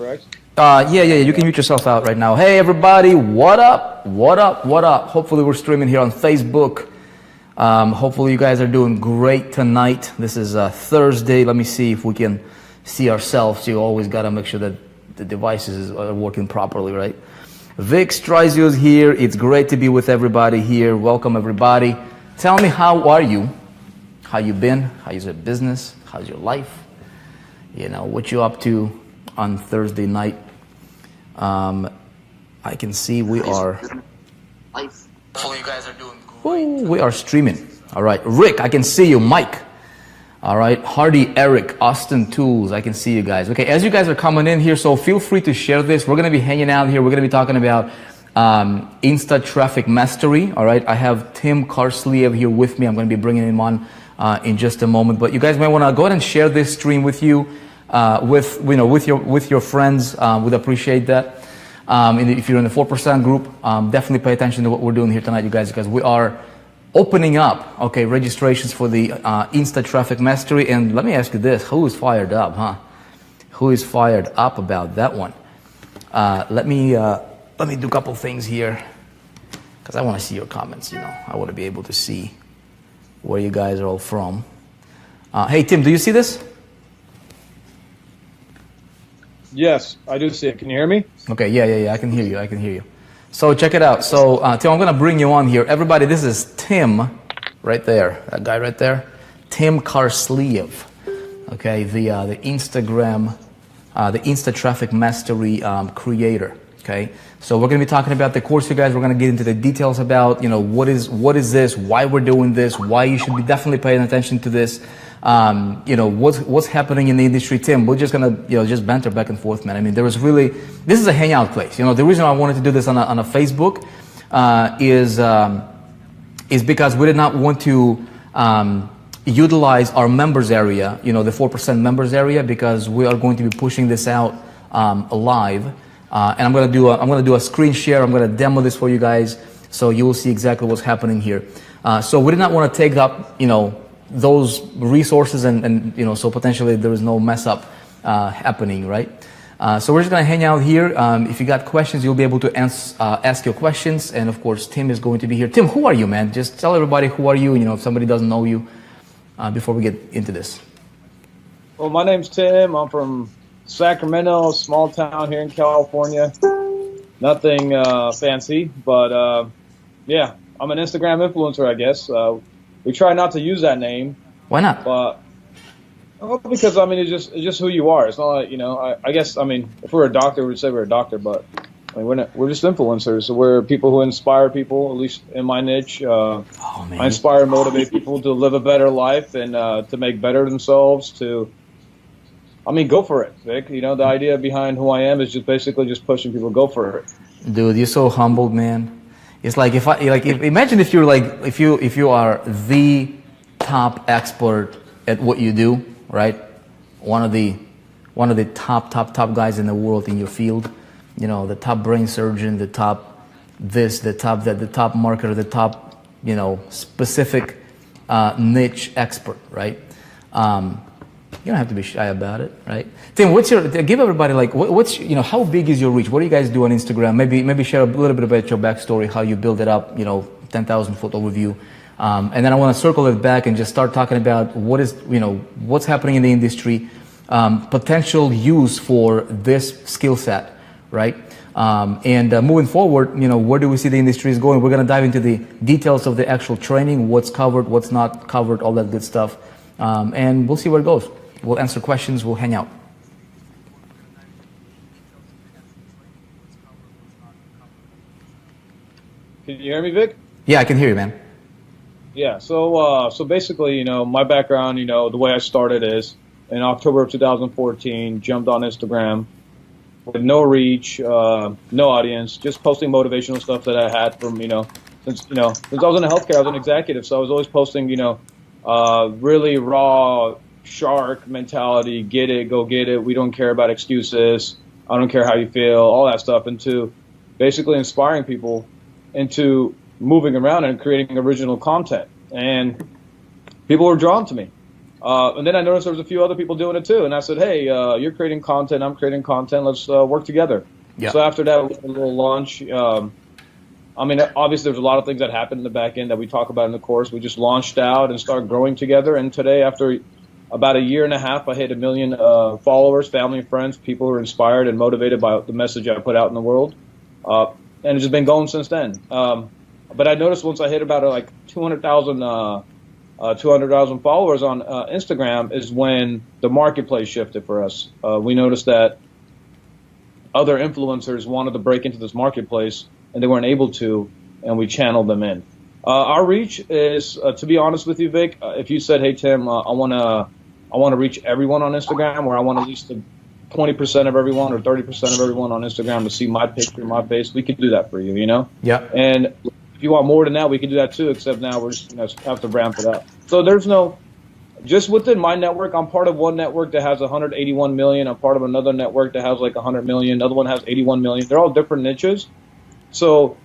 Correct? Yeah. You can mute yourself out right now. Hey, everybody. What up? What up? What up? Hopefully, we're streaming here on Facebook. Hopefully, you guys are doing great tonight. This is Thursday. Let me see if we can see ourselves. You always got to make sure that the devices are working properly, right? Vic Strizio is here. It's great to be with everybody here. Welcome, everybody. Tell me, how are you? How you been? How's your business? How's your life? You know, what you up to on Thursday night? I can see we are. Hopefully you guys are doing great. Ooh, we are streaming. All right, Rick, I can see you. Mike. All right, Hardy, Eric, Austin Tools. I can see you guys. Okay, as you guys are coming in here, so feel free to share this. We're gonna be hanging out here. We're gonna be talking about Insta traffic mastery. All right, I have Tim Carsley here with me. I'm gonna be bringing him on in just a moment. But you guys might want to go ahead and share this stream with you. With your friends. Would appreciate that. And if you're in the 4% group, definitely pay attention to what we're doing here tonight, you guys, because we are opening up, okay, registrations for the Insta Traffic Mastery. And let me ask you this: who is fired up, huh? Who is fired up about that one? Let me do a couple things here, because I want to see your comments. You know, I want to be able to see where you guys are all from. Hey, Tim, do you see this? Yes, I do see it. Can you hear me? Okay, yeah. I can hear you. So check it out. So Tim, I'm going to bring you on here. Everybody, this is Tim right there. That guy right there. Tim Carsley. Okay, the Instagram, the Insta Traffic Mastery creator. Okay, so we're going to be talking about the course, you guys. We're going to get into the details about, you know, what is this, why we're doing this, why you should be definitely paying attention to this. You know, what's happening in the industry. Tim, we're just gonna, you know, just banter back and forth, man. I mean, this is a hangout place. You know, the reason I wanted to do this on a Facebook is because we did not want to utilize our members area, you know, the 4% members area, because we are going to be pushing this out live. And I'm gonna do a screen share. I'm gonna demo this for you guys, so you will see exactly what's happening here. So we did not want to take up, you know, those resources and you know, so potentially there is no mess up happening, right? So we're just gonna hang out here. If you got questions, you'll be able to ask your questions, and of course Tim is going to be here. Tim, who are you, man? Just tell everybody who are you. You know, if somebody doesn't know you, before we get into this. Well, my name's Tim. I'm from Sacramento, small town here in California. Nothing fancy, but yeah, I'm an Instagram influencer, I guess. We try not to use that name. Why not? But because I mean, it's just who you are. It's not like, you know. I guess, I mean, if we're a doctor, we'd say we're a doctor, but I mean, we're just influencers. So we're people who inspire people. At least in my niche, I inspire and motivate people to live a better life and to make better themselves. I mean, go for it, Vic. You know, the idea behind who I am is just basically just pushing people. Go for it. Dude, you're so humbled, man. It's like imagine if you are the top expert at what you do, right? One of the top guys in the world in your field. You know, the top brain surgeon, the top this, the top that, the top marketer, the top, you know, specific niche expert, right? You don't have to be shy about it, right? Tim, give everybody, like, you know, how big is your reach? What do you guys do on Instagram? Maybe share a little bit about your backstory, how you build it up, you know, 10,000 foot overview. And then I want to circle it back and just start talking about what's happening in the industry, potential use for this skill set, right? And moving forward, you know, where do we see the industry is going? We're going to dive into the details of the actual training, what's covered, what's not covered, all that good stuff. And we'll see where it goes. We'll answer questions. We'll hang out. Can you hear me, Vic? Yeah, I can hear you, man. Yeah. So basically, you know, my background, you know, the way I started is in October of 2014, jumped on Instagram with no reach, no audience, just posting motivational stuff that I had from, since I was in the healthcare, I was an executive, so I was always posting, really raw shark mentality, get it, go get it. We don't care about excuses. I don't care how you feel, all that stuff, into basically inspiring people into moving around and creating original content. And people were drawn to me. And then I noticed there was a few other people doing it too. And I said, hey, you're creating content, I'm creating content, let's work together. Yeah. So after that, we had a little launch. I mean, obviously, there's a lot of things that happened in the back end that we talk about in the course. We just launched out and started growing together. And today, after about a year and a half, I hit 1 million followers, family and friends, people who are inspired and motivated by the message I put out in the world. And it's just been going since then. But I noticed once I hit about like 200,000 followers on Instagram is when the marketplace shifted for us. We noticed that other influencers wanted to break into this marketplace, and they weren't able to, and we channeled them in. Our reach is, to be honest with you, Vic, if you said, hey, Tim, I want to reach everyone on Instagram, or I want at least 20% of everyone or 30% of everyone on Instagram to see my picture, my face, we can do that for you, you know? Yeah. And if you want more than that, we can do that too, except now we're just have to ramp it up. So there's no, just within my network, I'm part of one network that has 181 million. I'm part of another network that has like 100 million. Another one has 81 million. They're all different niches. So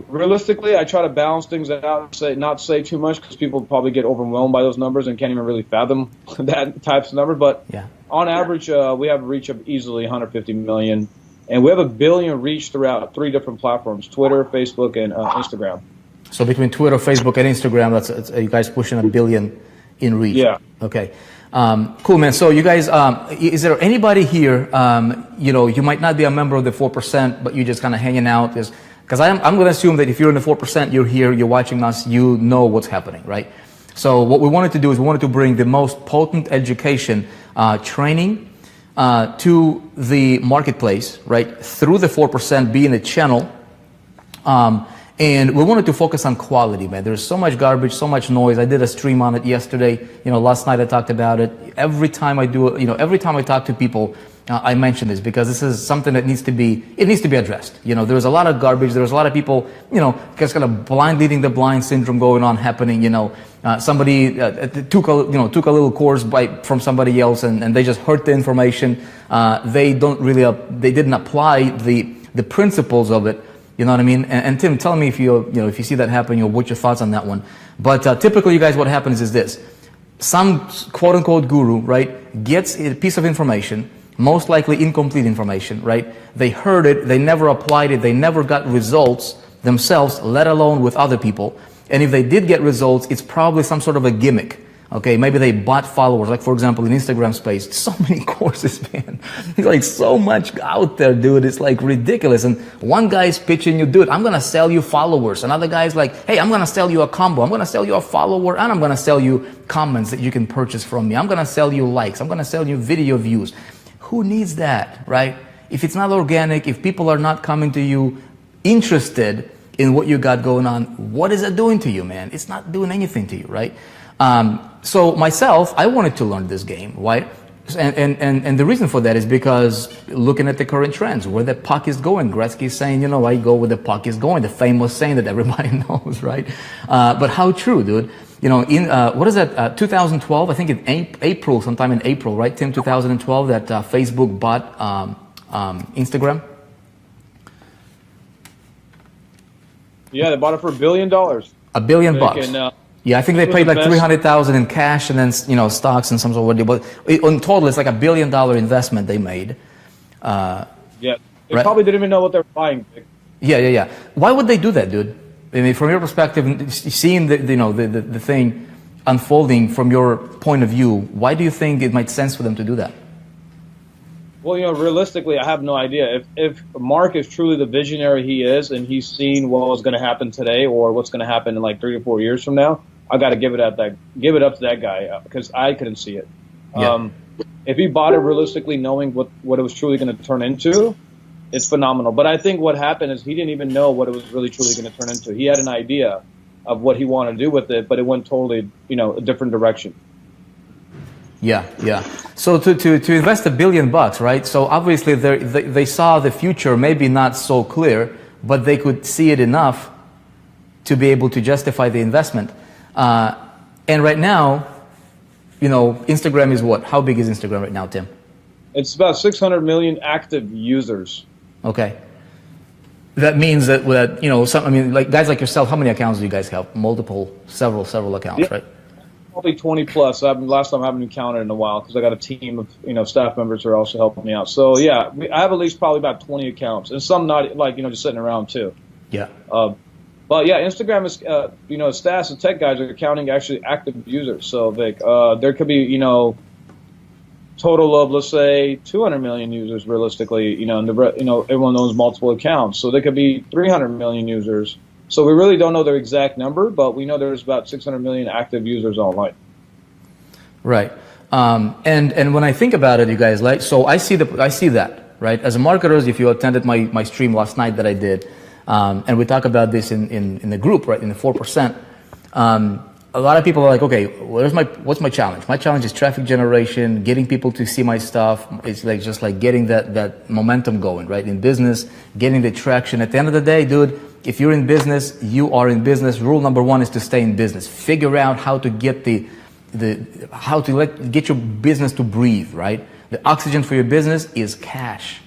realistically, I try to balance things out, not say too much because people probably get overwhelmed by those numbers and can't even really fathom that types of number. But yeah, on average, we have a reach of easily 150 million. And we have 1 billion reach throughout 3 different platforms, Twitter, Facebook, and Instagram. So between Twitter, Facebook, and Instagram, that's you guys pushing 1 billion in reach. Yeah. Okay. Cool, man. So you guys, is there anybody here, you might not be a member of the 4%, but you're just kind of hanging out? Because I'm going to assume that if you're in the 4%, you're here, you're watching us, you know what's happening, right? So what we wanted to do is we wanted to bring the most potent education, training, to the marketplace, right? Through the 4% being a channel. And we wanted to focus on quality, man. There's so much garbage, so much noise. I did a stream on it yesterday. Last night I talked about it. Every time I do it, every time I talk to people, I mention this because this is something that needs to be addressed. There's a lot of garbage. There's a lot of people, just kind of blind leading the blind syndrome going on, happening. Somebody took a little course from somebody else and they just heard the information. They didn't apply the principles of it. You know what I mean? And Tim, tell me if you see that happening, what's your thoughts on that one. But typically, you guys, what happens is this. Some quote-unquote guru, right, gets a piece of information, most likely incomplete information, right? They heard it, they never applied it, they never got results themselves, let alone with other people. And if they did get results, it's probably some sort of a gimmick. Okay, maybe they bought followers, like for example in Instagram space, so many courses, man. It's like so much out there, dude. It's like ridiculous. And one guy's pitching you, dude, I'm gonna sell you followers. Another guy's like, hey, I'm gonna sell you a combo. I'm gonna sell you a follower and I'm gonna sell you comments that you can purchase from me. I'm gonna sell you likes. I'm gonna sell you video views. Who needs that, right? If it's not organic, if people are not coming to you interested in what you got going on, what is it doing to you, man? It's not doing anything to you, right? So myself, I wanted to learn this game, right? And the reason for that is because looking at the current trends, where the puck is going, Gretzky's saying, I go where the puck is going, the famous saying that everybody knows, right? But how true, dude? What is that, 2012, I think in April, sometime in April, right, Tim, 2012, that Facebook bought Instagram? Yeah, they bought it for $1 billion. $1 billion bucks. Yeah, I think they paid like 300,000 in cash and then stocks and some sort of. But on total, it's like $1 billion investment they made. Yeah, they probably didn't even know what they were buying. Yeah. Why would they do that, dude? I mean, from your perspective, seeing the thing unfolding from your point of view, why do you think it makes sense for them to do that? Well, realistically, I have no idea. If Mark is truly the visionary he is, and he's seen what was going to happen today or what's going to happen in like 3 or 4 years from now, I got to give it up to that guy because I couldn't see it. Yeah. If he bought it realistically, knowing what it was truly going to turn into, it's phenomenal. But I think what happened is he didn't even know what it was really truly going to turn into. He had an idea of what he wanted to do with it, but it went totally, a different direction. Yeah. So to invest $1 billion, right? So obviously they saw the future, maybe not so clear, but they could see it enough to be able to justify the investment. And right now, Instagram is what? How big is Instagram right now, Tim? It's about 600 million active users. Okay. That means that like guys like yourself, how many accounts do you guys have? Multiple, several accounts, right? probably 20 plus. Last time I haven't even counted in a while because I got a team of staff members who are also helping me out. So yeah, I have at least probably about 20 accounts, and some not like just sitting around too. Yeah. But yeah, Instagram is stats and tech guys are counting actually active users. So Vic, there could be total of, let's say, 200 million users realistically, and everyone owns multiple accounts. So there could be 300 million users. So we really don't know their exact number, but we know there's about 600 million active users online. Right. And when I think about it, you guys, like, so I see that, right? As a marketers, if you attended my stream last night that I did, and we talk about this in the group, right, in the 4%, a lot of people are like, okay, what's my challenge? My challenge is traffic generation, getting people to see my stuff. It's like just like getting that momentum going, right? In business, getting the traction. At the end of the day, dude, if you're in business, you are in business. Rule number one is to stay in business. Figure out how to get get your business to breathe, right? The oxygen for your business is cash.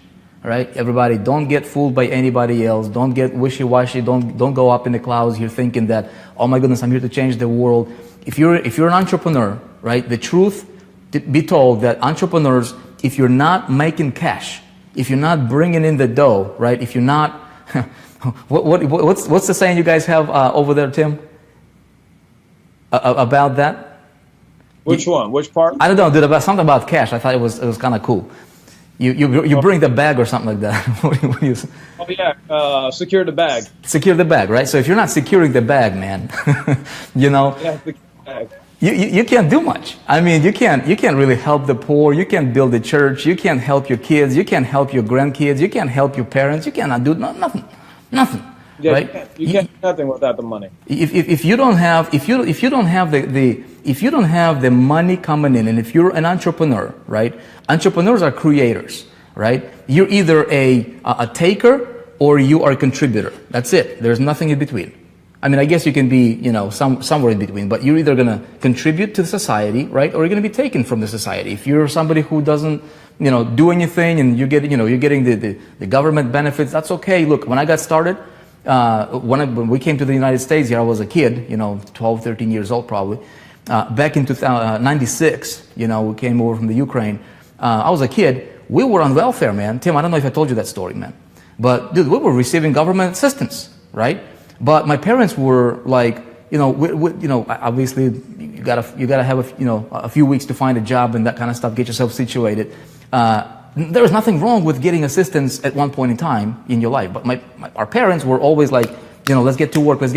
All right, everybody, don't get fooled by anybody else. Don't get wishy-washy. Don't go up in the clouds here thinking that, oh my goodness, I'm here to change the world. If you're an entrepreneur, right, the truth be told that entrepreneurs, if you're not making cash, if you're not bringing in the dough, right, if you're not, what's the saying you guys have over there, Tim, about that? Which one? Which part? I don't know, dude. About something about cash. I thought it was kind of cool. You bring the bag or something like that. Oh yeah, secure the bag. Secure the bag, right? So if you're not securing the bag, man, Yeah, secure the bag. You can't do much. I mean, you can't really help the poor. You can't build a church. You can't help your kids. You can't help your grandkids. You can't help your parents. You cannot do nothing. Yeah, right? You can't do nothing without the money. If you don't have the money coming in, and if you're an entrepreneur, right? Entrepreneurs are creators, right? You're either a taker or you are a contributor. That's it. There's nothing in between. I mean, I guess you can be, somewhere in between, but you're either going to contribute to society, right? Or you're going to be taken from the society. If you're somebody who doesn't, do anything and you're getting the government benefits, that's okay. Look, when I got started, when we came to the United States here, I was a kid, 12, 13 years old probably. Back in 96, we came over from the Ukraine. I was a kid. We were on welfare, man. Tim, I don't know if I told you that story, man. But dude, we were receiving government assistance, right? But my parents were like, obviously you gotta have a few weeks to find a job and that kind of stuff, get yourself situated. There was nothing wrong with getting assistance at one point in time in your life, but our parents were always like, let's get to work. So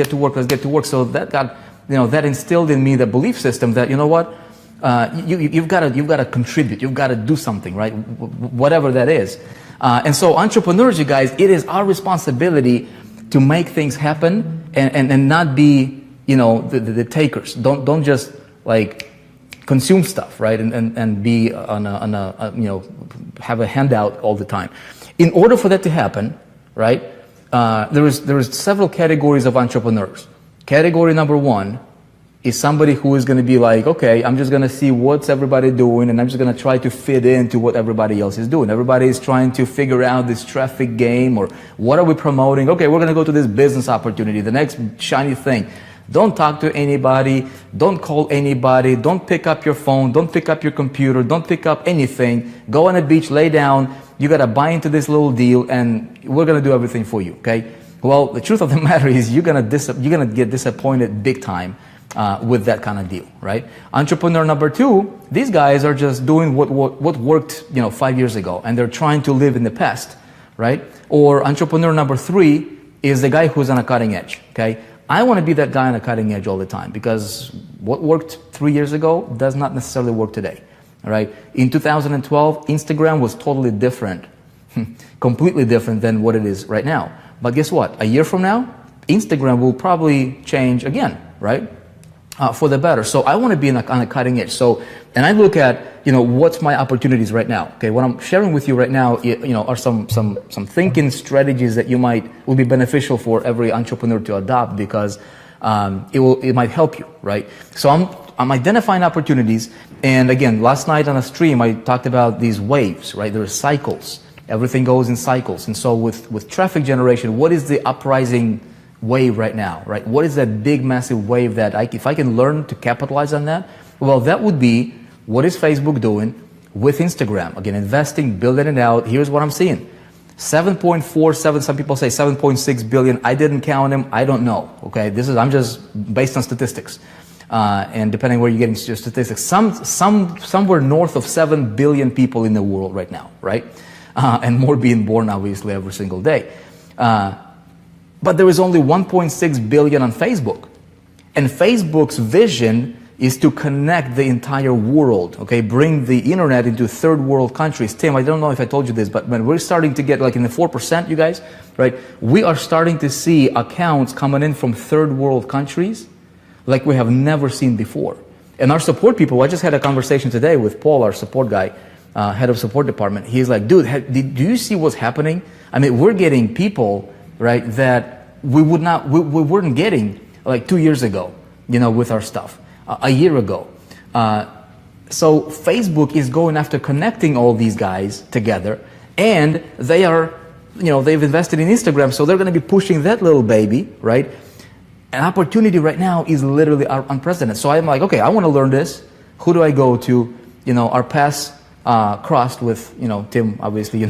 that got, that instilled in me the belief system that, you've got to contribute, you've got to do something, right? Whatever that is. And so entrepreneurs, you guys, it is our responsibility to make things happen and not be, the takers. Don't just like consume stuff, right? And be on a have a handout all the time. In order for that to happen, right? There is several categories of entrepreneurs. Category number one is somebody who is going to be like, okay, I'm just going to see what's everybody doing, and I'm just going to try to fit into what everybody else is doing. Everybody is trying to figure out this traffic game, or what are we promoting? Okay, we're going to go to this business opportunity, the next shiny thing. Don't talk to anybody. Don't call anybody. Don't pick up your phone. Don't pick up your computer. Don't pick up anything. Go on a beach, lay down. You got to buy into this little deal, and we're going to do everything for you, okay? Well, the truth of the matter is you're going to get disappointed big time with that kind of deal, right? Entrepreneur number two, these guys are just doing what worked, 5 years ago, and they're trying to live in the past, right? Or entrepreneur number three is the guy who's on a cutting edge, okay? I want to be that guy on a cutting edge all the time, because what worked 3 years ago does not necessarily work today, all right? In 2012, Instagram was totally different, completely different than what it is right now. But guess what? A year from now, Instagram will probably change again, right? For the better. So I want to be on a cutting edge. So, and I look at, what's my opportunities right now. Okay, what I'm sharing with you right now, are some thinking strategies that will be beneficial for every entrepreneur to adopt, because it might help you, right? So I'm identifying opportunities. And again, last night on a stream, I talked about these waves, right? There are cycles. Everything goes in cycles. And so with traffic generation, what is the uprising wave right now, right? What is that big, massive wave that if I can learn to capitalize on that, well, that would be what is Facebook doing with Instagram? Again, investing, building it out. Here's what I'm seeing. 7.47, some people say 7.6 billion. I didn't count them. I don't know. Okay, I'm just based on statistics. And depending where you're getting your statistics, somewhere north of 7 billion people in the world right now, right? And more being born, obviously, every single day. But there is only 1.6 billion on Facebook. And Facebook's vision is to connect the entire world, okay? Bring the internet into third world countries. Tim, I don't know if I told you this, but when we're starting to get like in the 4%, you guys, right? We are starting to see accounts coming in from third world countries like we have never seen before. And our support people, I just had a conversation today with Paul, our support guy, head of support department. He's like, dude, do you see what's happening? I mean, we're getting people, right, that we weren't getting like 2 years ago, with our stuff. A year ago. So Facebook is going after connecting all these guys together, and they are, they've invested in Instagram, so they're going to be pushing that little baby, right? An opportunity right now is literally unprecedented. So I'm like, okay, I want to learn this. Who do I go to? Our paths crossed with, Tim, obviously,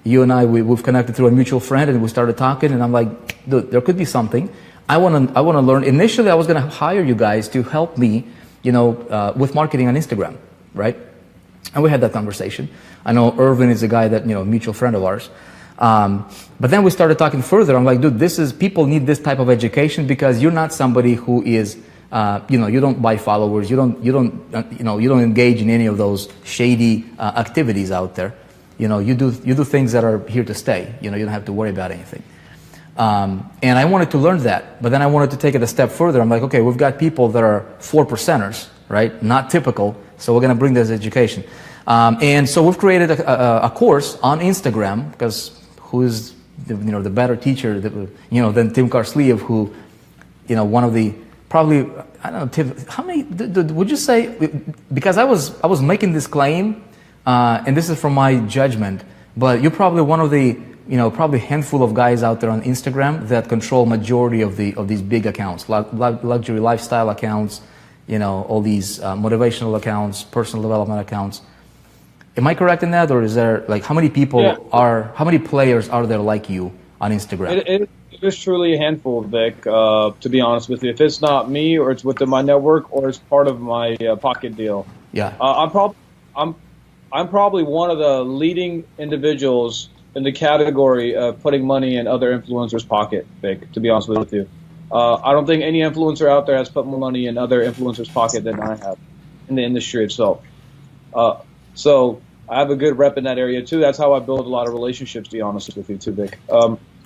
you and I, we've connected through a mutual friend, and we started talking, and I'm like, dude, there could be something. I want to learn. Initially, I was going to hire you guys to help me, with marketing on Instagram, right? And we had that conversation. I know Irvin is a guy that, a mutual friend of ours. But then we started talking further. I'm like, dude, people need this type of education, because you're not somebody who is, you don't buy followers. You don't engage in any of those shady activities out there. You do things that are here to stay. You don't have to worry about anything. And I wanted to learn that, but then I wanted to take it a step further. I'm like, okay, we've got people that are 4%ers, right? Not typical. So we're going to bring this education. And so we've created a course on Instagram, because who is the better teacher than Tim Carsley, who, one of the probably, I don't know, Tim, how many would you say? Because I was making this claim, and this is from my judgment, but you're probably one of the probably a handful of guys out there on Instagram that control majority of these big accounts, luxury lifestyle accounts, all these motivational accounts, personal development accounts. Am I correct in that, or is there how many how many players are there like you on Instagram? It is truly a handful, Vic. To be honest with you, if it's not me, or it's within my network, or it's part of my pocket deal. Yeah. I'm probably one of the leading individuals in the category of putting money in other influencers' pocket, Vic, to be honest with you. I don't think any influencer out there has put more money in other influencers' pocket than I have in the industry itself. So I have a good rep in that area, too. That's how I build a lot of relationships, to be honest with you, too, Vic.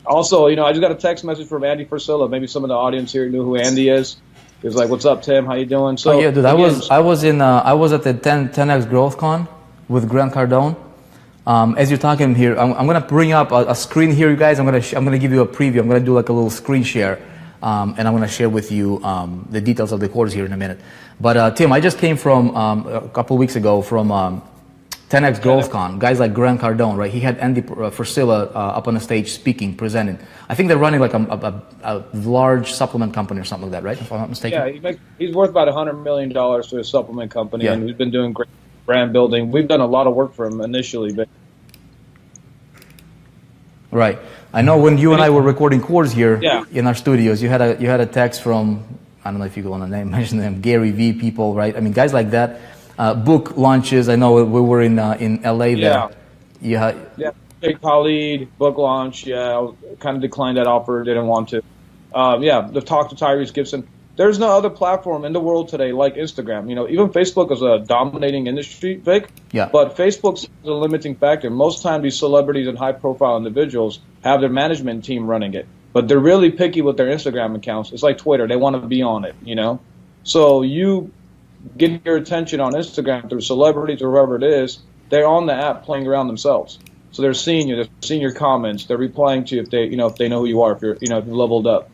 Also, I just got a text message from Andy Frisilla. Maybe some of the audience here knew who Andy is. He was like, what's up, Tim? How you doing? So, yeah, dude, I was at the 10X Growth Con with Grant Cardone. As you're talking here, I'm going to bring up a screen here, you guys. I'm going to give you a preview. I'm going to do like a little screen share, and I'm going to share with you the details of the course here in a minute. But Tim, I just came from a couple of weeks ago from 10X Growth Con. Guys like Grant Cardone, right? He had Andy Frisilla up on the stage speaking, presenting. I think they're running like a large supplement company or something like that, right? If I'm not mistaken. Yeah, he's worth about $100 million to a supplement company, and he's been doing great brand building. We've done a lot of work for him initially, but right. I know when you and I were recording course here in our studios, you had a text from, I don't know if you want to mention them, Gary V people, right? I mean, guys like that. Book launches. I know we were in LA there. Yeah. Big Khalid book launch. Yeah, I kind of declined that offer. Didn't want to. The talk to Tyrese Gibson. There's no other platform in the world today like Instagram. Even Facebook is a dominating industry, Vic. Yeah. But Facebook's a limiting factor. Most times these celebrities and high-profile individuals have their management team running it. But they're really picky with their Instagram accounts. It's like Twitter. They want to be on it, So you get your attention on Instagram through celebrities or whoever it is, they're on the app playing around themselves. So they're seeing you. They're seeing your comments. They're replying to you if they know who you are, if you're leveled up.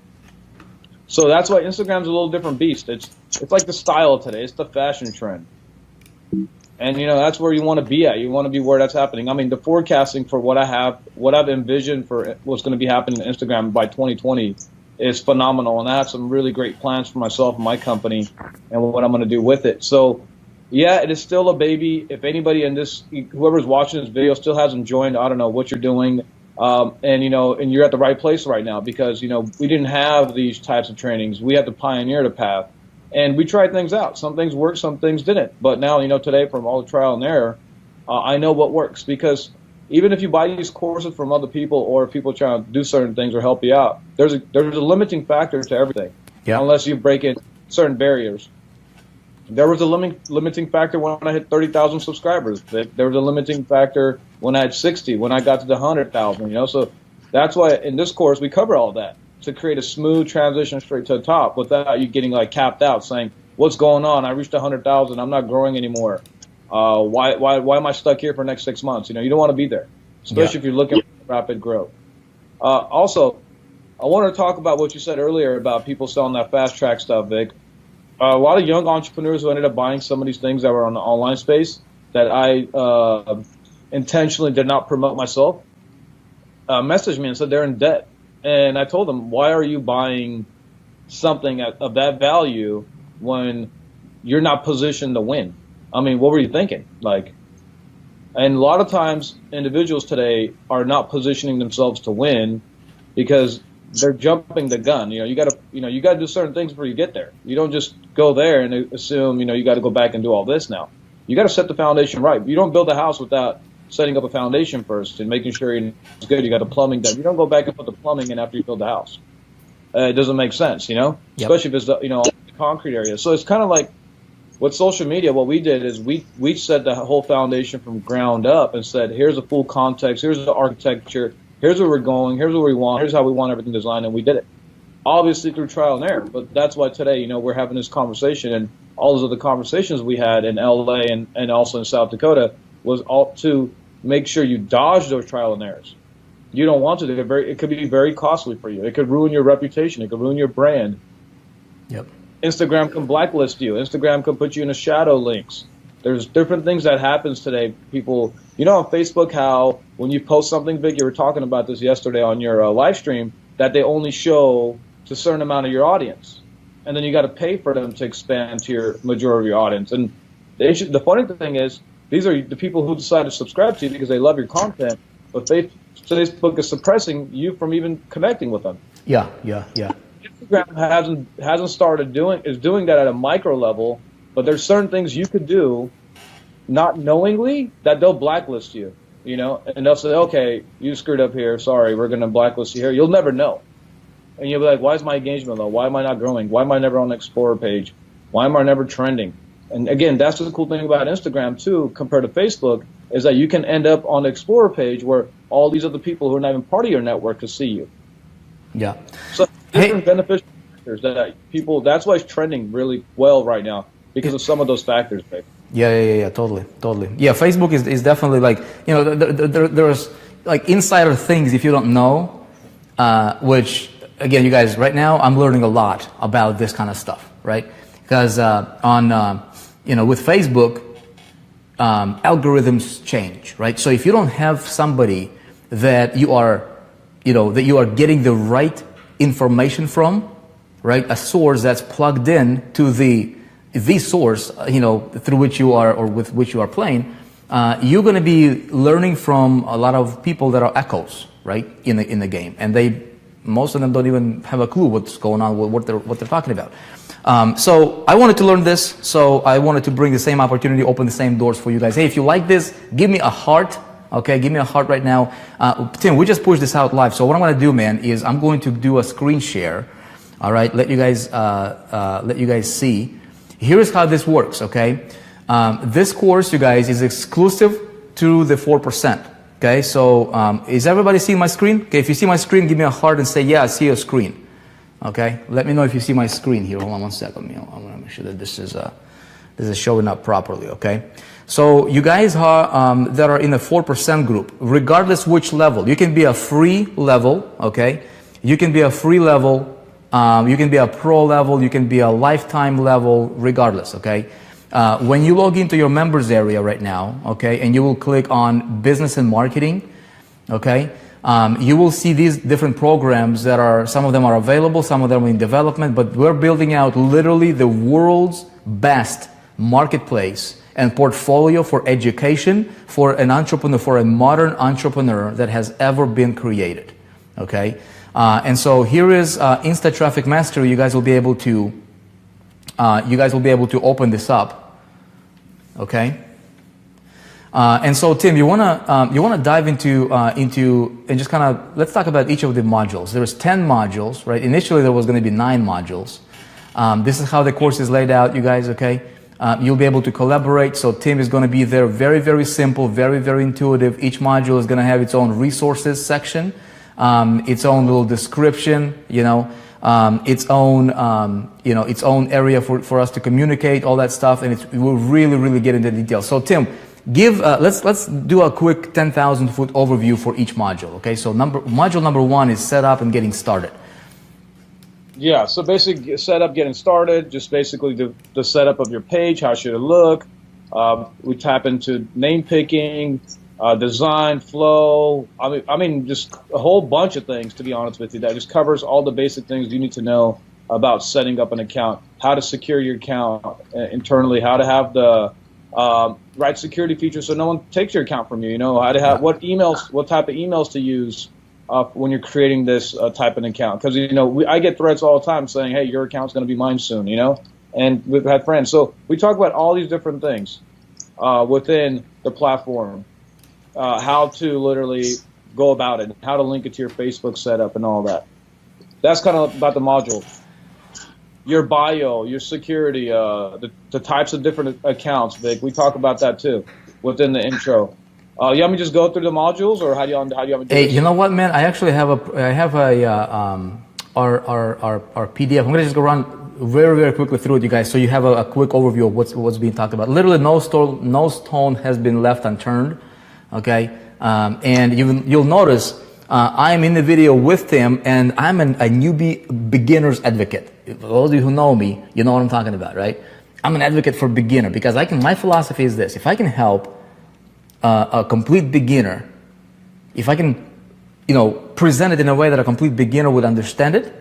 So that's why Instagram's a little different beast. It's like the style today. It's the fashion trend. And, that's where you want to be at. You want to be where that's happening. I mean, the forecasting for what I've envisioned for what's going to be happening in Instagram by 2020 is phenomenal, and I have some really great plans for myself and my company and what I'm going to do with it. So, yeah, it is still a baby. If anybody in this, whoever's watching this video still hasn't joined, I don't know what you're doing. And you're at the right place right now, because, we didn't have these types of trainings. We had to pioneer the path, and we tried things out. Some things worked, some things didn't. But now, today, from all the trial and error, I know what works, because even if you buy these courses from other people, or if people trying to do certain things or help you out, there's a limiting factor to everything. Yeah. Unless you break in certain barriers. There was a limiting factor when I hit 30,000 subscribers. There was a limiting factor when I had 60, when I got to the 100,000, So that's why in this course we cover all that, to create a smooth transition straight to the top without you getting like capped out, saying, what's going on? I reached 100,000. I'm not growing anymore. Why am I stuck here for the next 6 months? You don't want to be there, especially if you're looking for rapid growth. Also, I want to talk about what you said earlier about people selling that fast track stuff, Vic. A lot of young entrepreneurs who ended up buying some of these things that were on the online space that I intentionally did not promote myself messaged me and said they're in debt. And I told them, why are you buying something of that value when you're not positioned to win? I mean, what were you thinking? And a lot of times individuals today are not positioning themselves to win because they're jumping the gun. You gotta do certain things before you get there. You don't just go there and assume, you got to go back and do all this now. You got to set the foundation right. You don't build a house without setting up a foundation first and making sure it's good. You got the plumbing done. You don't go back and put the plumbing in after you build the house. It doesn't make sense, Yep. Especially if it's the concrete area. So it's kind of like with social media. What we did is we set the whole foundation from ground up and said, here's a full context, here's the architecture, here's where we're going, here's what we want, here's how we want everything designed, and we did it. Obviously through trial and error, but that's why today, we're having this conversation, and all those other conversations we had in LA and also in South Dakota was all to make sure you dodge those trial and errors. You don't want to. It could be very costly for you. It could ruin your reputation. It could ruin your brand. Yep. Instagram can blacklist you. Instagram can put you in a shadow links. There's different things that happens today. People, on Facebook, how when you post something big, you were talking about this yesterday on your live stream, that they only show to a certain amount of your audience. And then you got to pay for them to expand to your majority of your audience. And the funny thing is, these are the people who decide to subscribe to you because they love your content, but Facebook is suppressing you from even connecting with them. Yeah. Instagram hasn't started doing that at a micro level, but there's certain things you could do not knowingly that they'll blacklist you, and they'll say, okay, you screwed up here. Sorry, we're going to blacklist you here. You'll never know. And you'll be like, why is my engagement low? Why am I not growing? Why am I never on the Explorer page? Why am I never trending? And again, that's the cool thing about Instagram too, compared to Facebook, is that you can end up on the Explorer page where all these other people who are not even part of your network can see you. Yeah. So different beneficial factors that people, that's why it's trending really well right now, because of some of those factors, babe. Yeah, totally. Yeah, Facebook is definitely there's like insider things if you don't know, which again, you guys, right now I'm learning a lot about this kind of stuff, right? Because with Facebook, algorithms change, right? So if you don't have somebody that you are getting the right information from, right? A source that's plugged in to the source, through which you are or with which you are playing, you're going to be learning from a lot of people that are echoes, right? In the game, and most of them don't even have a clue what's going on, what they're talking about. So I wanted to learn this, so I wanted to bring the same opportunity, open the same doors for you guys. Hey, if you like this, give me a heart. Okay, give me a heart right now. Tim, we just pushed this out live, so what I'm going to do, man, is I'm going to do a screen share. All right, let you guys see. Here's how this works. Okay, this course, you guys, is exclusive to the 4%. Okay, so is everybody seeing my screen? Okay, if you see my screen, give me a heart and say, yeah, I see your screen. Okay, let me know if you see my screen here. Hold on one second. I want to make sure that this is showing up properly. Okay, so you guys that are in the 4% group, regardless which level, you can be a free level. Okay, you can be a free level. You can be a pro level. You can be a lifetime level. Regardless. Okay. When you log into your members area right now, okay, and you will click on business and marketing, okay, You will see these different programs that are, some of them are available, some of them are in development, but we're building out literally the world's best marketplace and portfolio for education for an entrepreneur, for a modern entrepreneur that has ever been created. Okay, and so here is Insta Traffic Mastery. You guys will be able to open this up. Okay. And so, Tim, you wanna dive into and just kind of, let's talk about each of the modules. There's 10 modules, right? Initially, there was going to be 9 modules. This is how the course is laid out, you guys. Okay, you'll be able to collaborate. So Tim is going to be there, very, very simple, very, very intuitive. Each module is going to have its own resources section, its own little description, its own area for us to communicate, all that stuff, and we'll really, really get into detail. So Tim, let's do a quick 10,000 foot overview for each module. Okay, so module number 1 is set up and getting started. Yeah, so basically setup, getting started, just basically the setup of your page, how should it look. We tap into name picking, design, flow. I mean, just a whole bunch of things, to be honest with you. That just covers all the basic things you need to know about setting up an account, how to secure your account internally, how to have the right security features so no one takes your account from you. How to have what type of emails to use when you're creating this type of account. Because I get threats all the time saying, "Hey, your account's going to be mine soon." And we've had friends. So we talk about all these different things within the platform, how to literally go about it, how to link it to your Facebook setup, and all that. That's kind of about the module. Your bio, your security, the types of different accounts, Vic. We talk about that too within the intro. You want me to just go through the modules, or how do you want me to do this? You know what, man? I actually have our PDF. I'm gonna just go run very, very quickly through it, you guys, so you have a quick overview of what's being talked about. Literally, no stone has been left unturned. Okay, and you'll notice I'm in the video with Tim, and I'm a newbie beginner's advocate. For those of you who know me, you know what I'm talking about, right? I'm an advocate for beginner because my philosophy is this: if I can help a complete beginner, if I can, present it in a way that a complete beginner would understand it,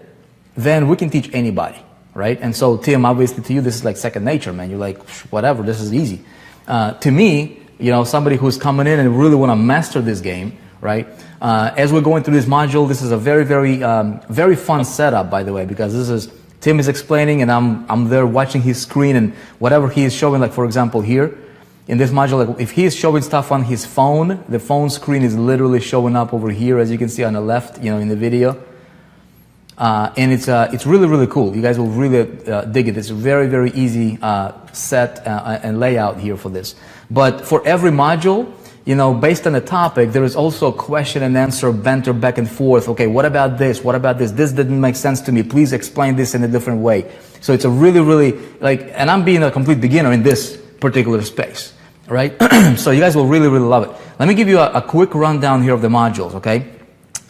then we can teach anybody, right? And so, Tim, obviously to you, this is like second nature, man. You're like, whatever, this is easy. To me, somebody who's coming in and really want to master this game, right? As we're going through this module, this is a very, very, very fun setup, by the way, because Tim is explaining and I'm there watching his screen, and whatever he is showing, like for example here, in this module, like if he is showing stuff on his phone, the phone screen is literally showing up over here, as you can see on the left, in the video. And it's really, really cool. You guys will really dig it. It's a very, very easy set and layout here for this. But for every module, based on the topic, there is also a question and answer banter back and forth. Okay, what about this? What about this? This didn't make sense to me. Please explain this in a different way. So it's a really, really, and I'm being a complete beginner in this particular space, right? So you guys will really, really love it. Let me give you a quick rundown here of the modules, okay?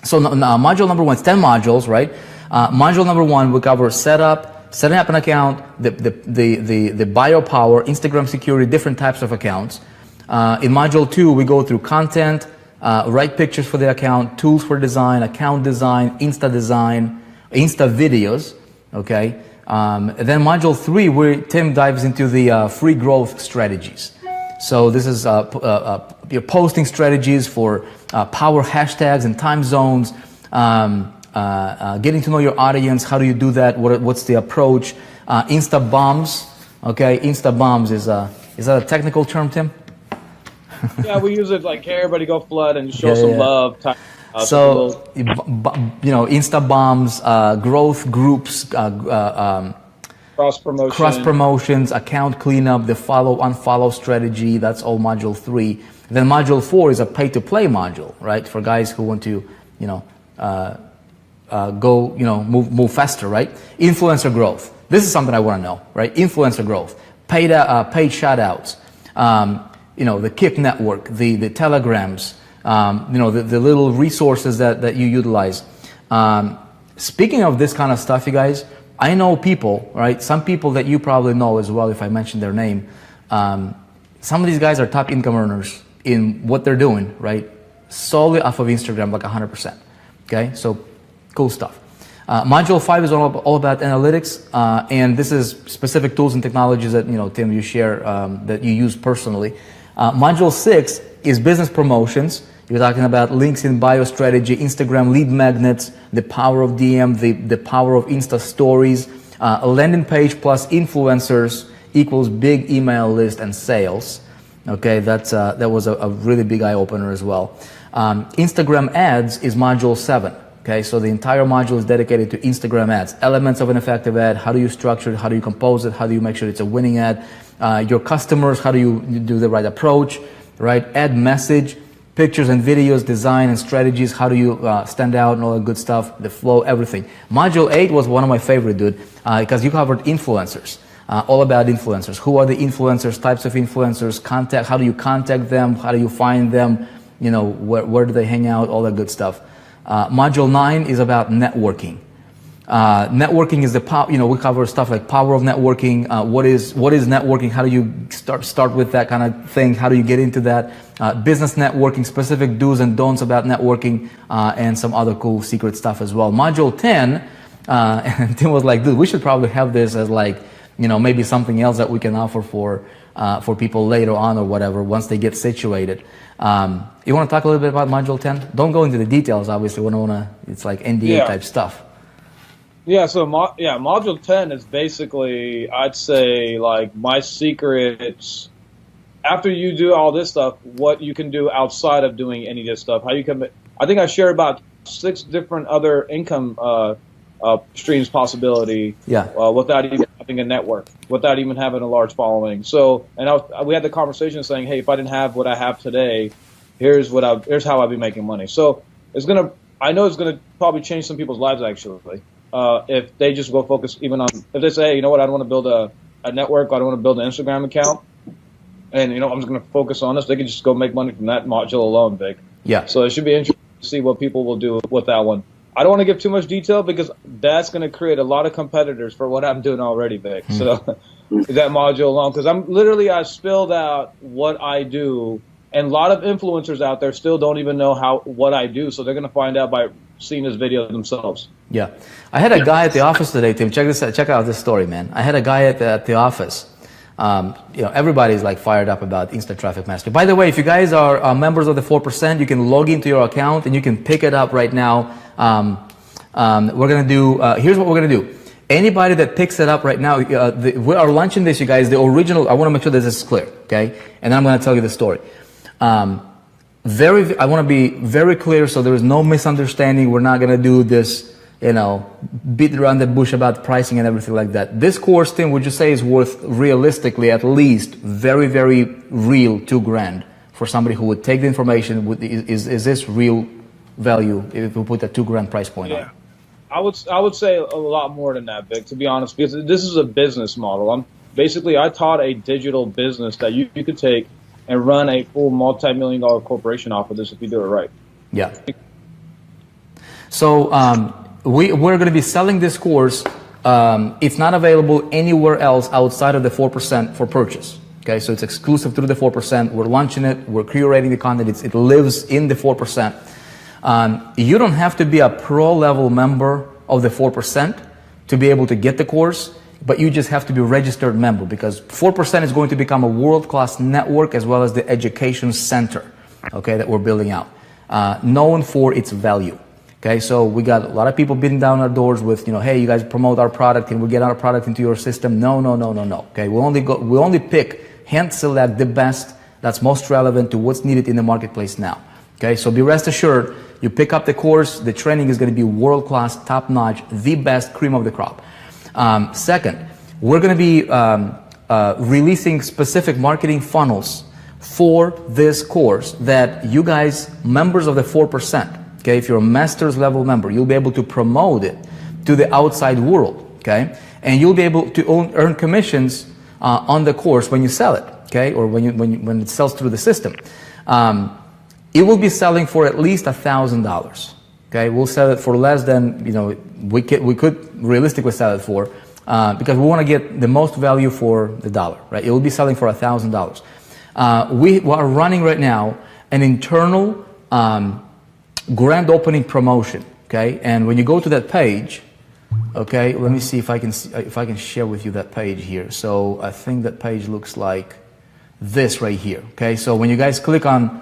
So module number 1 is 10 modules, right? Module number 1 will cover setting up an account, the bio power, Instagram security, different types of accounts. In module 2, we go through content, write pictures for the account, tools for design, account design, Insta videos, okay? And then module 3, where Tim dives into the free growth strategies. So this is your posting strategies for power hashtags and time zones, getting to know your audience. How do you do that? What's the approach? Insta bombs. Okay, Insta bombs is that a technical term, Tim? Yeah, we use it like, hey, everybody go flood and show some love. So Insta bombs, growth groups, cross promotions, account cleanup, the follow-unfollow strategy. That's all module 3. Then module 4 is a pay-to-play module, right? For guys who want to, move faster, right? Influencer growth. This is something I want to know, right? Influencer growth, paid shout-outs, the Kick network, the telegrams, the little resources that you utilize. Speaking of this kind of stuff, you guys, I know people, right? Some people that you probably know as well, if I mention their name. Some of these guys are top income earners in what they're doing, right? solely off of Instagram, like 100%. Okay, so cool stuff. Module 5 is all about analytics, and this is specific tools and technologies that, Tim, you share, that you use personally. Module 6 is business promotions. You're talking about links in bio strategy, Instagram lead magnets, the power of DM, the power of Insta stories, a landing page plus influencers equals big email list and sales. Okay, that was a really big eye opener as well. Instagram ads is module 7. Okay, so the entire module is dedicated to Instagram ads. Elements of an effective ad, how do you structure it, how do you compose it, how do you make sure it's a winning ad, your customers, how do you do the right approach, right? Ad message, pictures and videos, design and strategies, how do you stand out and all that good stuff, the flow, everything. Module 8 was one of my favorite, dude, because you covered influencers, all about influencers. Who are the influencers, types of influencers, how do you contact them, how do you find them, where do they hang out, all that good stuff. Module 9 is about networking. Networking is the we cover stuff like power of networking. What is networking? How do you start with that kind of thing? How do you get into that? Business networking, specific do's and don'ts about networking, and some other cool secret stuff as well. Module 10, and Tim was like, dude, we should probably have this as like, maybe something else that we can offer for people later on or whatever once they get situated. You want to talk a little bit about Module 10? Don't go into the details, obviously. We don't want to. It's like NDA type stuff. Yeah. So Module 10 is basically, I'd say, like my secrets. After you do all this stuff, what you can do outside of doing any of this stuff. How you can. I think I share about 6 different other income streams possibility. Yeah. Without even having a network, without even having a large following. So, we had the conversation saying, hey, if I didn't have what I have today, here's how I'd be making money. So I know it's gonna probably change some people's lives actually. If they just go focus even on, if they say, hey, you know what, I don't want to build a network, I don't want to build an Instagram account, and I'm just gonna focus on this, they can just go make money from that module alone, Vic. Yeah. So it should be interesting to see what people will do with that one. I don't want to give too much detail because that's going to create a lot of competitors for what I'm doing already, Vic. So that module alone, because I spilled out what I do, and a lot of influencers out there still don't even know what I do. So they're going to find out by seeing this video themselves. Yeah. I had a guy at the office today, Tim. Check out this story, man. I had a guy at the office. Everybody's like fired up about Instant Traffic Mastery. By the way, if you guys are members of the 4%, you can log into your account and you can pick it up right now. We're gonna do. Here's what we're gonna do. Anybody that picks it up right now, we are launching this, you guys. The original. I want to make sure that this is clear, okay? And then I'm gonna tell you the story. I want to be very clear so there is no misunderstanding. We're not gonna do this, beat around the bush about pricing and everything like that. This course, Tim, would you say is worth realistically at least very, very real $2,000 for somebody who would take the information? Is this real value if we put a $2,000 price point on? I would say a lot more than that, Vic, to be honest, because this is a business model. I taught a digital business that you could take and run a full multi-million-dollar corporation off of this if you do it right. Yeah. So we're going to be selling this course. It's not available anywhere else outside of the 4% for purchase. Okay, so it's exclusive through the 4%. We're launching it. We're curating the content. It lives in the 4%. You don't have to be a pro-level member of the 4% to be able to get the course, but you just have to be a registered member because 4% is going to become a world-class network as well as the education center, okay, that we're building out, known for its value. Okay, so we got a lot of people beating down our doors with, hey, you guys promote our product and we get our product into your system. No. Okay, we only pick, hand select the best that's most relevant to what's needed in the marketplace now. Okay, so be rest assured, you pick up the course, the training is going to be world-class, top-notch, the best, cream of the crop. Second, we're going to be releasing specific marketing funnels for this course that you guys, members of the 4%, okay, if you're a master's level member, you'll be able to promote it to the outside world, okay, and you'll be able to earn commissions on the course when you sell it, okay, or when it sells through the system. It will be selling for at least $1,000. Okay, we'll sell it for less than we could realistically sell it for because we want to get the most value for the dollar. Right? It will be selling for $1,000. We are running right now an internal grand opening promotion. Okay, and when you go to that page, okay, let me see if I can share with you that page here. So I think that page looks like this right here. Okay, so when you guys click on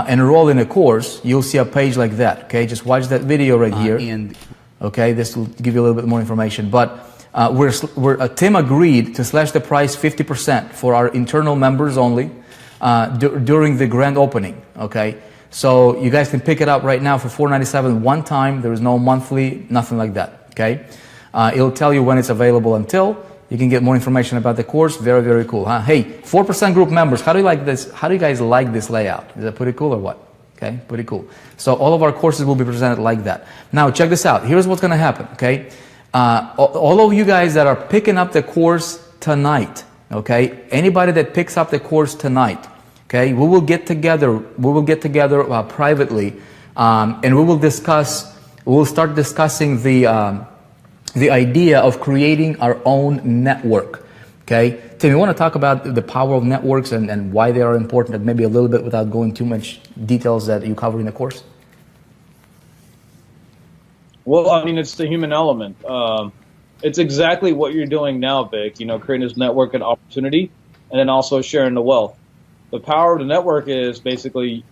enroll in a course, you'll see a page like that. Okay, just watch that video right here. Okay, this will give you a little bit more information. But Tim agreed to slash the price 50% for our internal members only during the grand opening. Okay, so you guys can pick it up right now for $497 one time. There is no monthly, nothing like that. Okay, it'll tell you when it's available until. You can get more information about the course. Very, very cool. Huh? Hey, 4% group members. How do you like this? How do you guys like this layout? Is that pretty cool or what? Okay, pretty cool. So all of our courses will be presented like that. Now check this out. Here's what's going to happen. Okay, all of you guys that are picking up the course tonight. Okay, anybody that picks up the course tonight. Okay, we will get together. We will get together privately, and we will discuss. We will start discussing the idea of creating our own network. Okay, Tim, you want to talk about the power of networks and why they are important, and maybe a little bit without going too much details that you cover in the course? Well, I mean, it's the human element. It's exactly what you're doing now, Vic. You know, creating this network and opportunity, and then also sharing the wealth. The power of the network is basically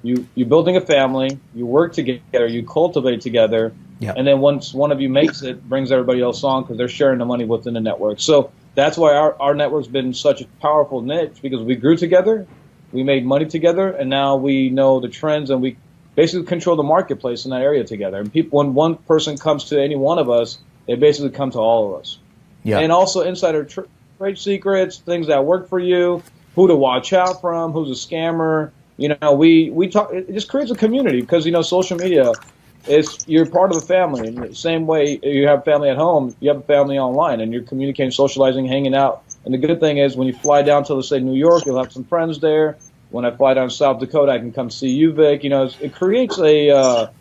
you're building a family, you work together, you cultivate together, and then once one of you makes it, brings everybody else on because they're sharing the money within the network. So that's why our network's been such a powerful niche, because we grew together, we made money together, and now we know the trends and we basically control the marketplace in that area together. And people, when one person comes to any one of us, they basically come to all of us. Yeah. And also insider trade secrets, things that work for you, who to watch out from, who's a scammer. You know, we talk. It just creates a community because, you know, social media is, you're part of a family. In the same way you have family at home, you have a family online, and you're communicating, socializing, hanging out. And the good thing is when you fly down to, let's say, New York, you'll have some friends there. When I fly down to South Dakota, I can come see you, Vic. You know, it creates a,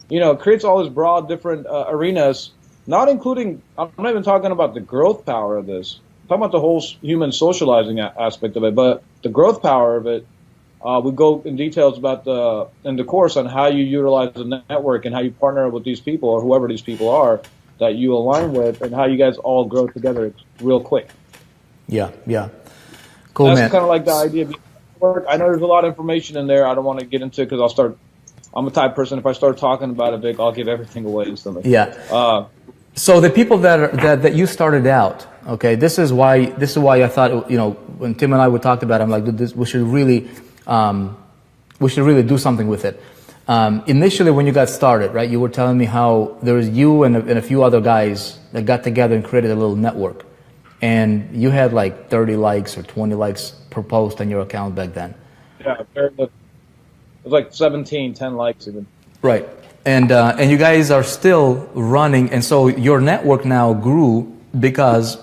it creates all these broad different arenas, not including, I'm not even talking about the growth power of this. I'm talking about the whole human socializing aspect of it, but the growth power of it, we go in details about in the course on how you utilize the network and how you partner with these people or whoever these people are that you align with, and how you guys all grow together real quick. Yeah, yeah. Cool, That's man. kind of like the idea of work. I know there's a lot of information in there. I don't want to get into it because I'm a type of person, if I start talking about it, Vic, I'll give everything away instantly. Yeah. So the people that you started out, okay, this is why I thought, you know, when Tim and I would talk about it, I'm like, we should really do something with it. Initially, when you got started, right, you were telling me how there was you and a few other guys that got together and created a little network, and you had like 30 likes or 20 likes per post on your account back then. Yeah, it was like 10 likes even. Right. And you guys are still running, and so your network now grew because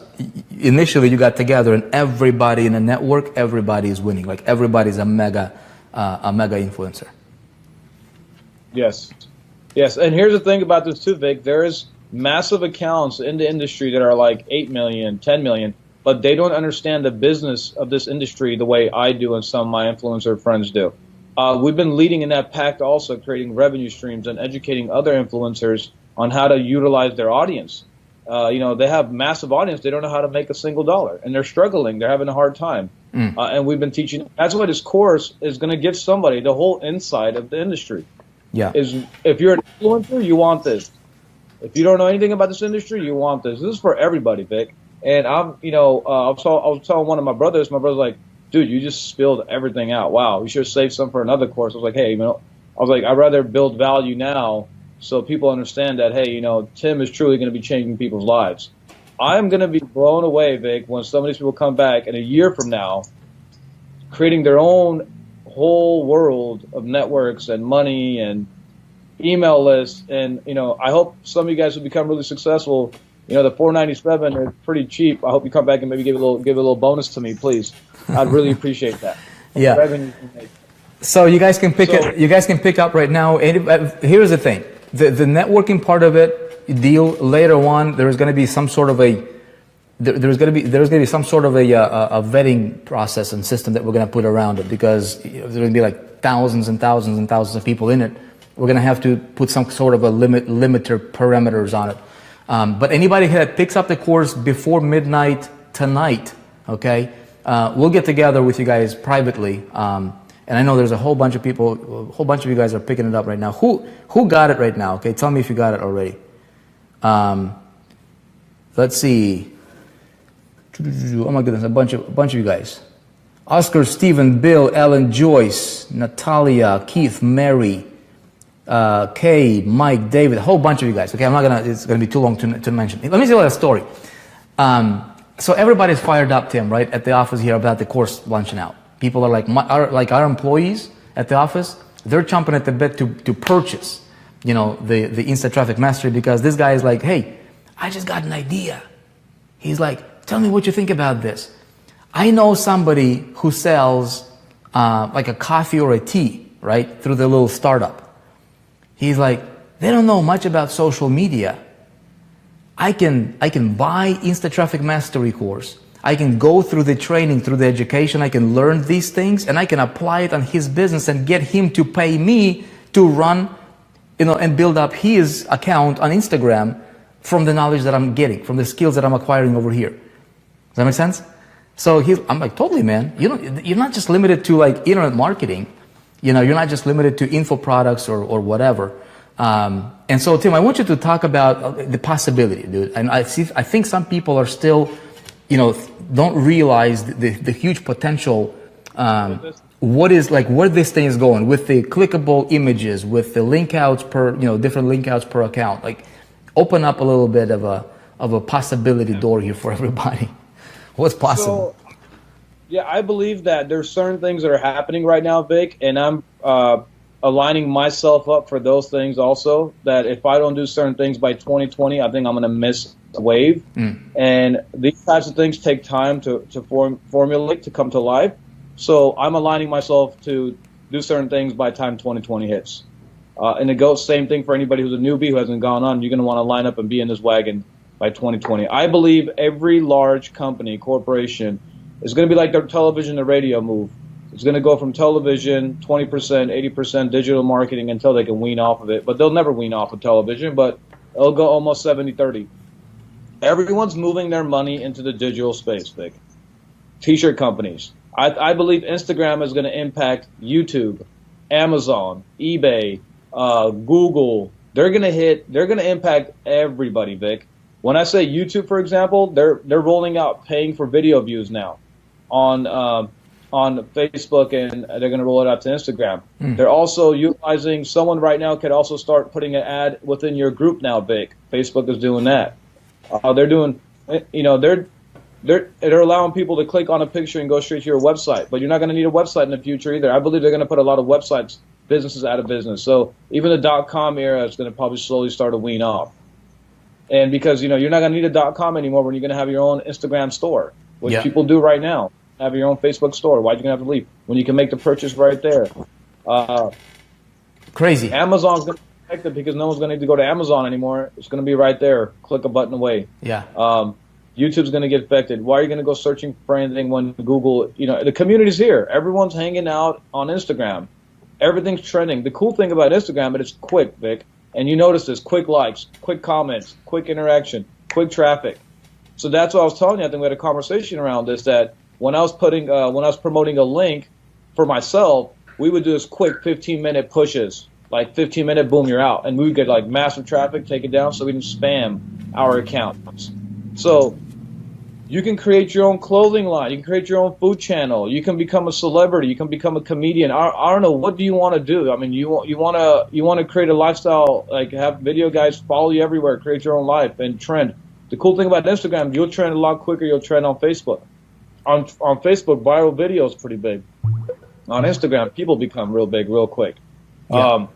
initially you got together and everybody in the network, everybody is winning. Like everybody's a mega influencer. Yes. And here's the thing about this too, Vic. There is massive accounts in the industry that are like 8 million, 10 million, but they don't understand the business of this industry the way I do and some of my influencer friends do. We've been leading in that pact, also creating revenue streams and educating other influencers on how to utilize their audience. They have massive audience. They don't know how to make a single dollar, and they're struggling. They're having a hard time. And we've been teaching. That's why this course is going to give somebody the whole insight of the industry. Yeah. If you're an influencer, you want this. If you don't know anything about this industry, you want this. This is for everybody, Vic. And I was telling one of my brothers. My brother's like, dude, you just spilled everything out. Wow, you should have saved some for another course. I was like, hey, I'd rather build value now so people understand that, hey, Tim is truly going to be changing people's lives. I'm going to be blown away, Vic, when some of these people come back in a year from now, creating their own whole world of networks and money and email lists. And, I hope some of you guys will become really successful. The $497 is pretty cheap. I hope you come back and maybe give a little bonus to me, please. I'd really appreciate that. Yeah. So you guys can pick up right now. Here's the thing: the networking part of it, deal later on. There is going to be some sort of there's going to be some sort of a vetting process and system that we're going to put around it, because there's going to be like thousands and thousands and thousands of people in it. We're going to have to put some sort of a limiter parameters on it. But anybody that picks up the course before midnight tonight, okay, we'll get together with you guys privately. And I know there's a whole bunch of people, a whole bunch of you guys are picking it up right now. Who got it right now? Okay, tell me if you got it already. Let's see. Oh my goodness, a bunch of you guys. Oscar, Stephen, Bill, Ellen, Joyce, Natalia, Keith, Mary, Kay, Mike, David, a whole bunch of you guys. Okay, it's gonna be too long to mention. Let me tell you a story. So everybody's fired up, Tim, right, at the office here about the course launching out. People are like our employees at the office, they're chomping at the bit to purchase, you know, the Insta Traffic Mastery, because this guy is like, hey, I just got an idea. He's like, tell me what you think about this. I know somebody who sells like a coffee or a tea, right, through their little startup. He's like, they don't know much about social media. I can buy Insta Traffic Mastery course. I can go through the training, through the education. I can learn these things, and I can apply it on his business and get him to pay me to run, you know, and build up his account on Instagram from the knowledge that I'm getting, from the skills that I'm acquiring over here. Does that make sense? So I'm like, totally, man. You're not just limited to like internet marketing. You know, you're not just limited to info products or whatever. And so, Tim, I want you to talk about the possibility, dude. And I think some people are still, you know, don't realize the huge potential. Where this thing is going with the clickable images, with the link outs per, you know, different link outs per account. Like, open up a little bit of a possibility door here for everybody. What's possible? So, yeah, I believe that there's certain things that are happening right now, Vic, and I'm aligning myself up for those things also, that if I don't do certain things by 2020, I think I'm going to miss a wave. And these types of things take time to formulate, to come to life. So I'm aligning myself to do certain things by time 2020 hits. And it goes same thing for anybody who's a newbie who hasn't gone on. You're going to want to line up and be in this wagon by 2020. I believe every large company, corporation, is going to be like their television to radio move. It's going to go from television, 20%, 80% digital marketing until they can wean off of it. But they'll never wean off of television, but it'll go almost 70-30. Everyone's moving their money into the digital space, Vic. T-shirt companies. I believe Instagram is going to impact YouTube, Amazon, eBay, Google. They're going to impact everybody, Vic. When I say YouTube, for example, they're rolling out paying for video views now on Facebook, and they're going to roll it out to Instagram. They're also utilizing, someone right now could also start putting an ad within your group now, Vic. Facebook is doing that. They're doing, you know, they're allowing people to click on a picture and go straight to your website, but you're not going to need a website in the future either. I believe they're going to put a lot of websites, businesses out of business. So even the .com era is going to probably slowly start to wean off. And because, you know, you're not going to need a .com anymore when you're going to have your own Instagram store, which people do right now. Have your own Facebook store. Why are you going to have to leave when you can make the purchase right there? Crazy. Amazon's going to be affected because no one's going to need to go to Amazon anymore. It's going to be right there. Click a button away. Yeah. YouTube's going to get affected. Why are you going to go searching for anything when Google, you know, the community's here. Everyone's hanging out on Instagram. Everything's trending. The cool thing about Instagram is it's quick, Vic. And you notice this, quick likes, quick comments, quick interaction, quick traffic. So that's what I was telling you. I think we had a conversation around this, that when I was promoting a link for myself, we would do this quick 15-minute pushes, like 15-minute boom, you're out. And we would get like massive traffic, take it down so we didn't spam our accounts. So you can create your own clothing line. You can create your own food channel. You can become a celebrity. You can become a comedian. I don't know. What do you want to do? I mean, you want to create a lifestyle, like have video guys follow you everywhere, create your own life and trend. The cool thing about Instagram, you'll trend a lot quicker. You'll trend on Facebook. On Facebook, viral video is pretty big. On Instagram, people become real big real quick. Yeah.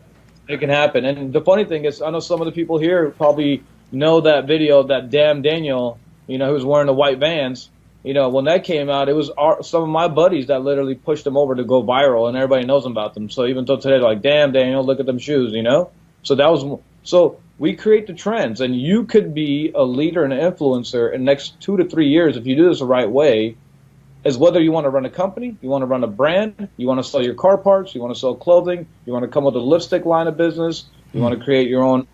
It can happen. And the funny thing is, I know some of the people here probably know that video, that damn Daniel, you know, who's wearing the white Vans. You know, when that came out, it was some of my buddies that literally pushed them over to go viral, and everybody knows about them. So even till today, they're like, damn, Daniel, look at them shoes, you know? So We create the trends, and you could be a leader and an influencer in the next 2 to 3 years if you do this the right way. Is whether you want to run a company, you want to run a brand, you want to sell your car parts, you want to sell clothing, you want to come with a lipstick line of business, you want to create your own.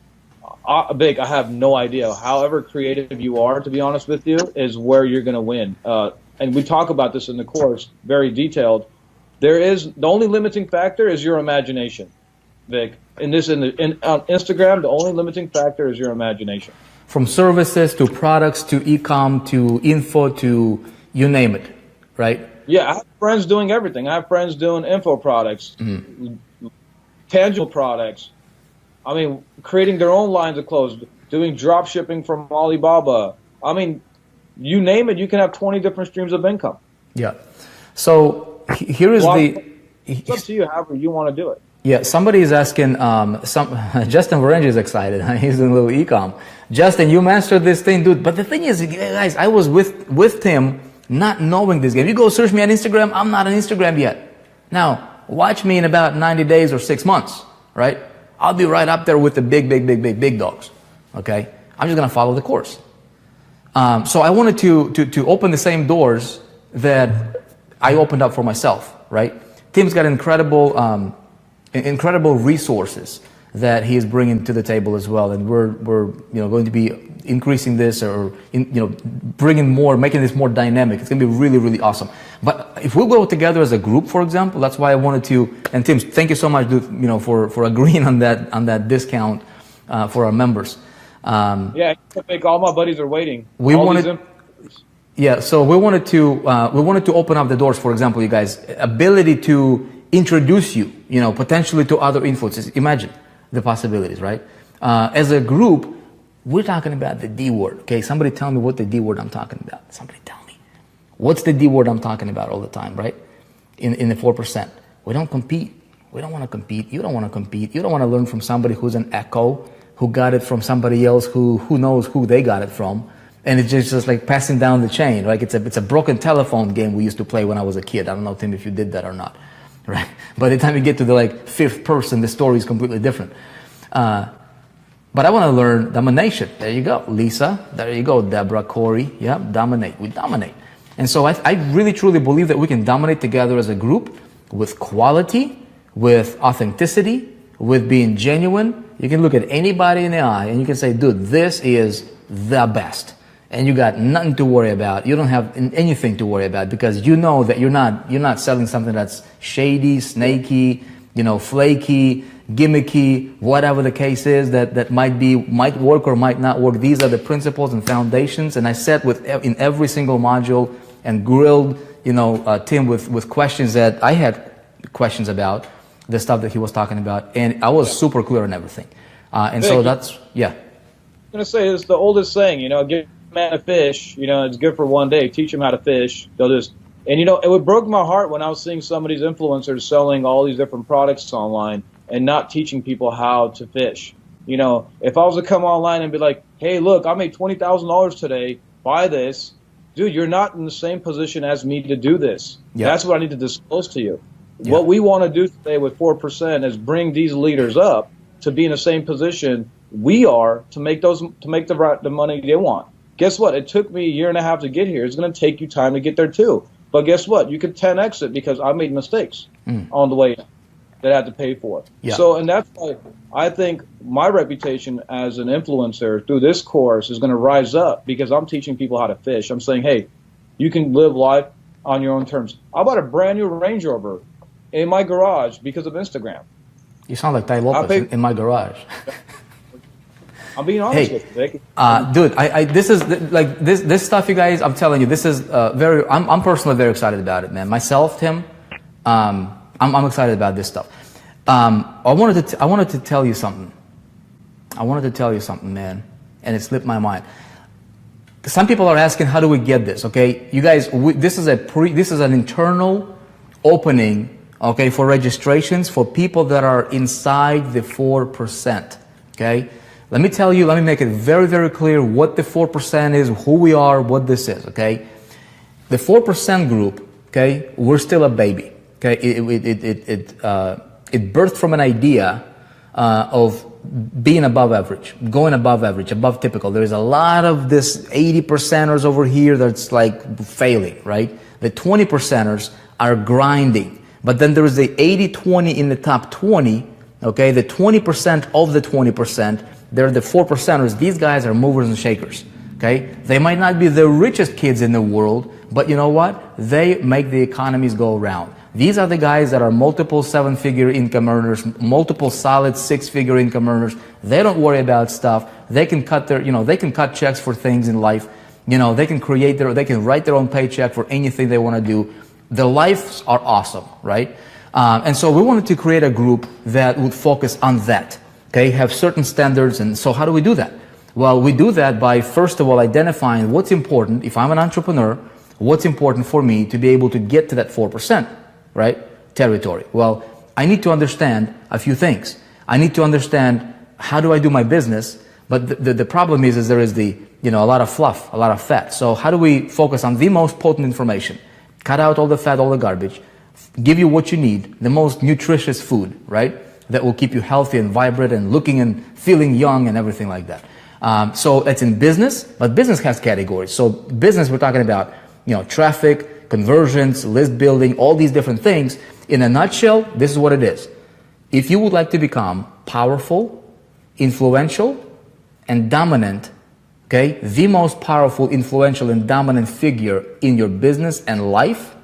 I have no idea. However creative you are, to be honest with you, is where you're going to win. And we talk about this in the course, very detailed. The only limiting factor is your imagination, Vic. On Instagram, the only limiting factor is your imagination. From services to products to e-com to info to you name it, right? Yeah, I have friends doing everything. I have friends doing info products, tangible products. I mean, creating their own lines of clothes, doing drop shipping from Alibaba. I mean, you name it, you can have 20 different streams of income. Yeah. So here is it's up to you however you want to do it. Yeah, somebody is asking, Justin Varengi is excited. He's in a little e-com. Justin, you mastered this thing, dude. But the thing is, guys, I was with Tim not knowing this game. You go search me on Instagram, I'm not on Instagram yet. Now, watch me in about 90 days or 6 months, right? I'll be right up there with the big dogs, okay? I'm just going to follow the course. So I wanted to open the same doors that I opened up for myself, right? Tim's got incredible resources that he is bringing to the table as well, and we're going to be increasing this or bringing more, making this more dynamic. It's going to be really awesome. But if we go together as a group, for example, that's why I wanted to. And Tim, thank you so much, dude, for agreeing on that discount for our members. Yeah, all my buddies are waiting. Yeah, so we wanted to open up the doors. For example, you guys, ability to introduce you, potentially to other influencers. Imagine the possibilities, right? As a group, we're talking about the D word. Okay, somebody tell me what the D word I'm talking about. Somebody tell me. What's the D word I'm talking about all the time, right? In the 4%. We don't compete. We don't want to compete. You don't want to compete. You don't want to learn from somebody who's an echo, who got it from somebody else who knows who they got it from. And it's just like passing down the chain, right? It's a broken telephone game we used to play when I was a kid. I don't know, Tim, if you did that or not, right? By the time you get to the fifth person, the story is completely different. But I want to learn domination. There you go. Lisa, there you go. Deborah, Corey, yeah, dominate. We dominate. And so I really truly believe that we can dominate together as a group with quality, with authenticity, with being genuine. You can look at anybody in the eye and you can say, dude, this is the best. And you got nothing to worry about. You don't have anything to worry about because you know that you're not selling something that's shady, snaky, flaky, gimmicky, whatever the case is that might work or might not work. These are the principles and foundations. And I sat in every single module and grilled, Tim with questions that I had questions about, the stuff that he was talking about, and I was super clear on everything. So that's, yeah. I'm going to say it's the oldest saying, give a man a fish, it's good for one day. Teach him how to fish. They'll just, and it broke my heart when I was seeing some of these influencers selling all these different products online and not teaching people how to fish. If I was to come online and be like, hey, look, I made $20,000 today, buy this. Dude, you're not in the same position as me to do this. Yep. That's what I need to disclose to you. Yep. What we want to do today with 4% is bring these leaders up to be in the same position we are to make the money they want. Guess what? It took me a year and a half to get here. It's going to take you time to get there too. But guess what? You can 10x it because I made mistakes on the way that I had to pay for. Yeah. So, and that's why I think my reputation as an influencer through this course is going to rise up because I'm teaching people how to fish. I'm saying, hey, you can live life on your own terms. I bought a brand new Range Rover in my garage because of Instagram. You sound like Ty Lopez in my garage. I'm being honest with you, Vic. Dude, this is this stuff, you guys. I'm telling you, this is I'm personally very excited about it, man. Myself, Tim, I'm excited about this stuff. I wanted to tell you something. Man, and it slipped my mind. Some people are asking, how do we get this? Okay, you guys, this is an internal opening. Okay, for registrations for people that are inside the 4%. Okay. Let me make it very, very clear what the 4% is, who we are, what this is, okay? The 4% group, okay, we're still a baby, okay? It birthed from an idea of being above average, going above average, above typical. There's a lot of this 80%ers over here that's like failing, right? The 20%ers are grinding. But then there is the 80-20 in the top 20, okay? The 20% of the 20%, they're the 4%ers. These guys are movers and shakers, okay? They might not be the richest kids in the world, but you know what? They make the economies go around. These are the guys that are multiple 7-figure income earners, multiple solid 6-figure income earners. They don't worry about stuff. They can cut their, they can cut checks for things in life. They can they can write their own paycheck for anything they want to do. Their lives are awesome, right? And so we wanted to create a group that would focus on that, okay? Have certain standards. And so how do we do that? Well, we do that by, first of all, identifying what's important. If I'm an entrepreneur, what's important for me to be able to get to that 4%, right? Territory. Well, I need to understand a few things. I need to understand how do I do my business, but the problem is there is a lot of fluff, a lot of fat. So how do we focus on the most potent information? Cut out all the fat, all the garbage, give you what you need, the most nutritious food, right? That will keep you healthy and vibrant and looking and feeling young and everything like that. So it's in business, but business has categories. So business, we're talking about, traffic, conversions, list building, all these different things. In a nutshell, this is what it is. If you would like to become powerful, influential, and dominant, okay, the most powerful, influential, and dominant figure in your business and life,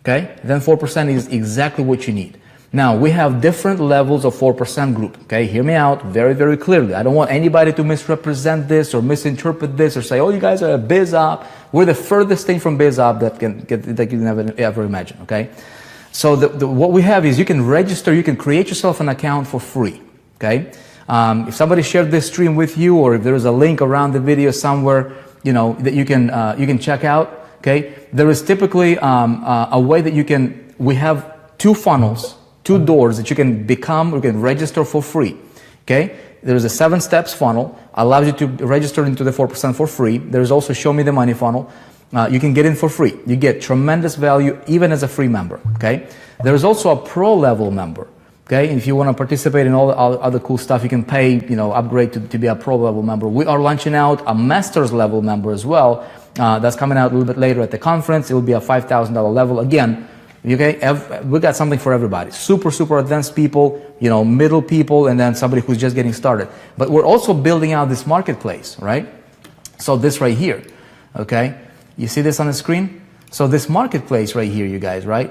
okay, then 4% is exactly what you need. Now, we have different levels of 4% group, okay? Hear me out very, very clearly. I don't want anybody to misrepresent this or misinterpret this or say, oh, you guys are a biz op. We're the furthest thing from biz op that you can ever imagine, okay? So what we have is you can register, you can create yourself an account for free, okay? If somebody shared this stream with you, or if there is a link around the video somewhere, that you can check out, okay? There is typically a way that we have 2 funnels, 2 doors that you can register for free, okay? There's a 7 steps funnel, allows you to register into the 4% for free. There's also Show Me the Money funnel. You can get in for free. You get tremendous value even as a free member, okay? There's also a pro level member, okay? And if you want to participate in all the other cool stuff, you can pay, upgrade to be a pro level member. We are launching out a master's level member as well. That's coming out a little bit later at the conference. It will be a $5,000 level. Again, okay, we got something for everybody. Super, super advanced people, middle people, and then somebody who's just getting started. But we're also building out this marketplace, right? So this right here, okay? You see this on the screen? So this marketplace right here, you guys, right?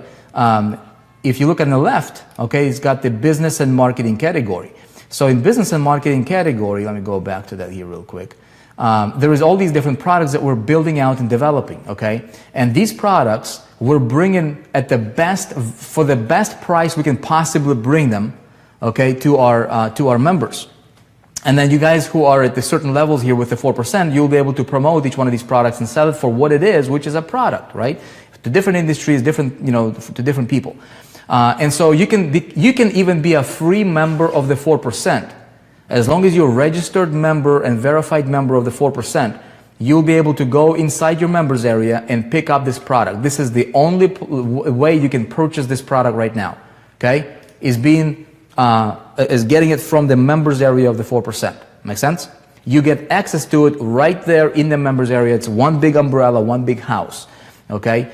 If you look on the left, okay, it's got the business and marketing category. So in business and marketing category, let me go back to that here real quick. There is all these different products that we're building out and developing, okay? And these products, we're bringing at for the best price we can possibly bring them, okay, to our members. And then you guys who are at the certain levels here with the 4%, you'll be able to promote each one of these products and sell it for what it is, which is a product, right? To different industries, different, to different people. And so you can even be a free member of the 4%. As long as you're a registered member and verified member of the 4%, you'll be able to go inside your members area and pick up this product. This is the only way you can purchase this product right now, okay? Is getting it from the members area of the 4%. Make sense? You get access to it right there in the members area. It's one big umbrella, one big house, okay?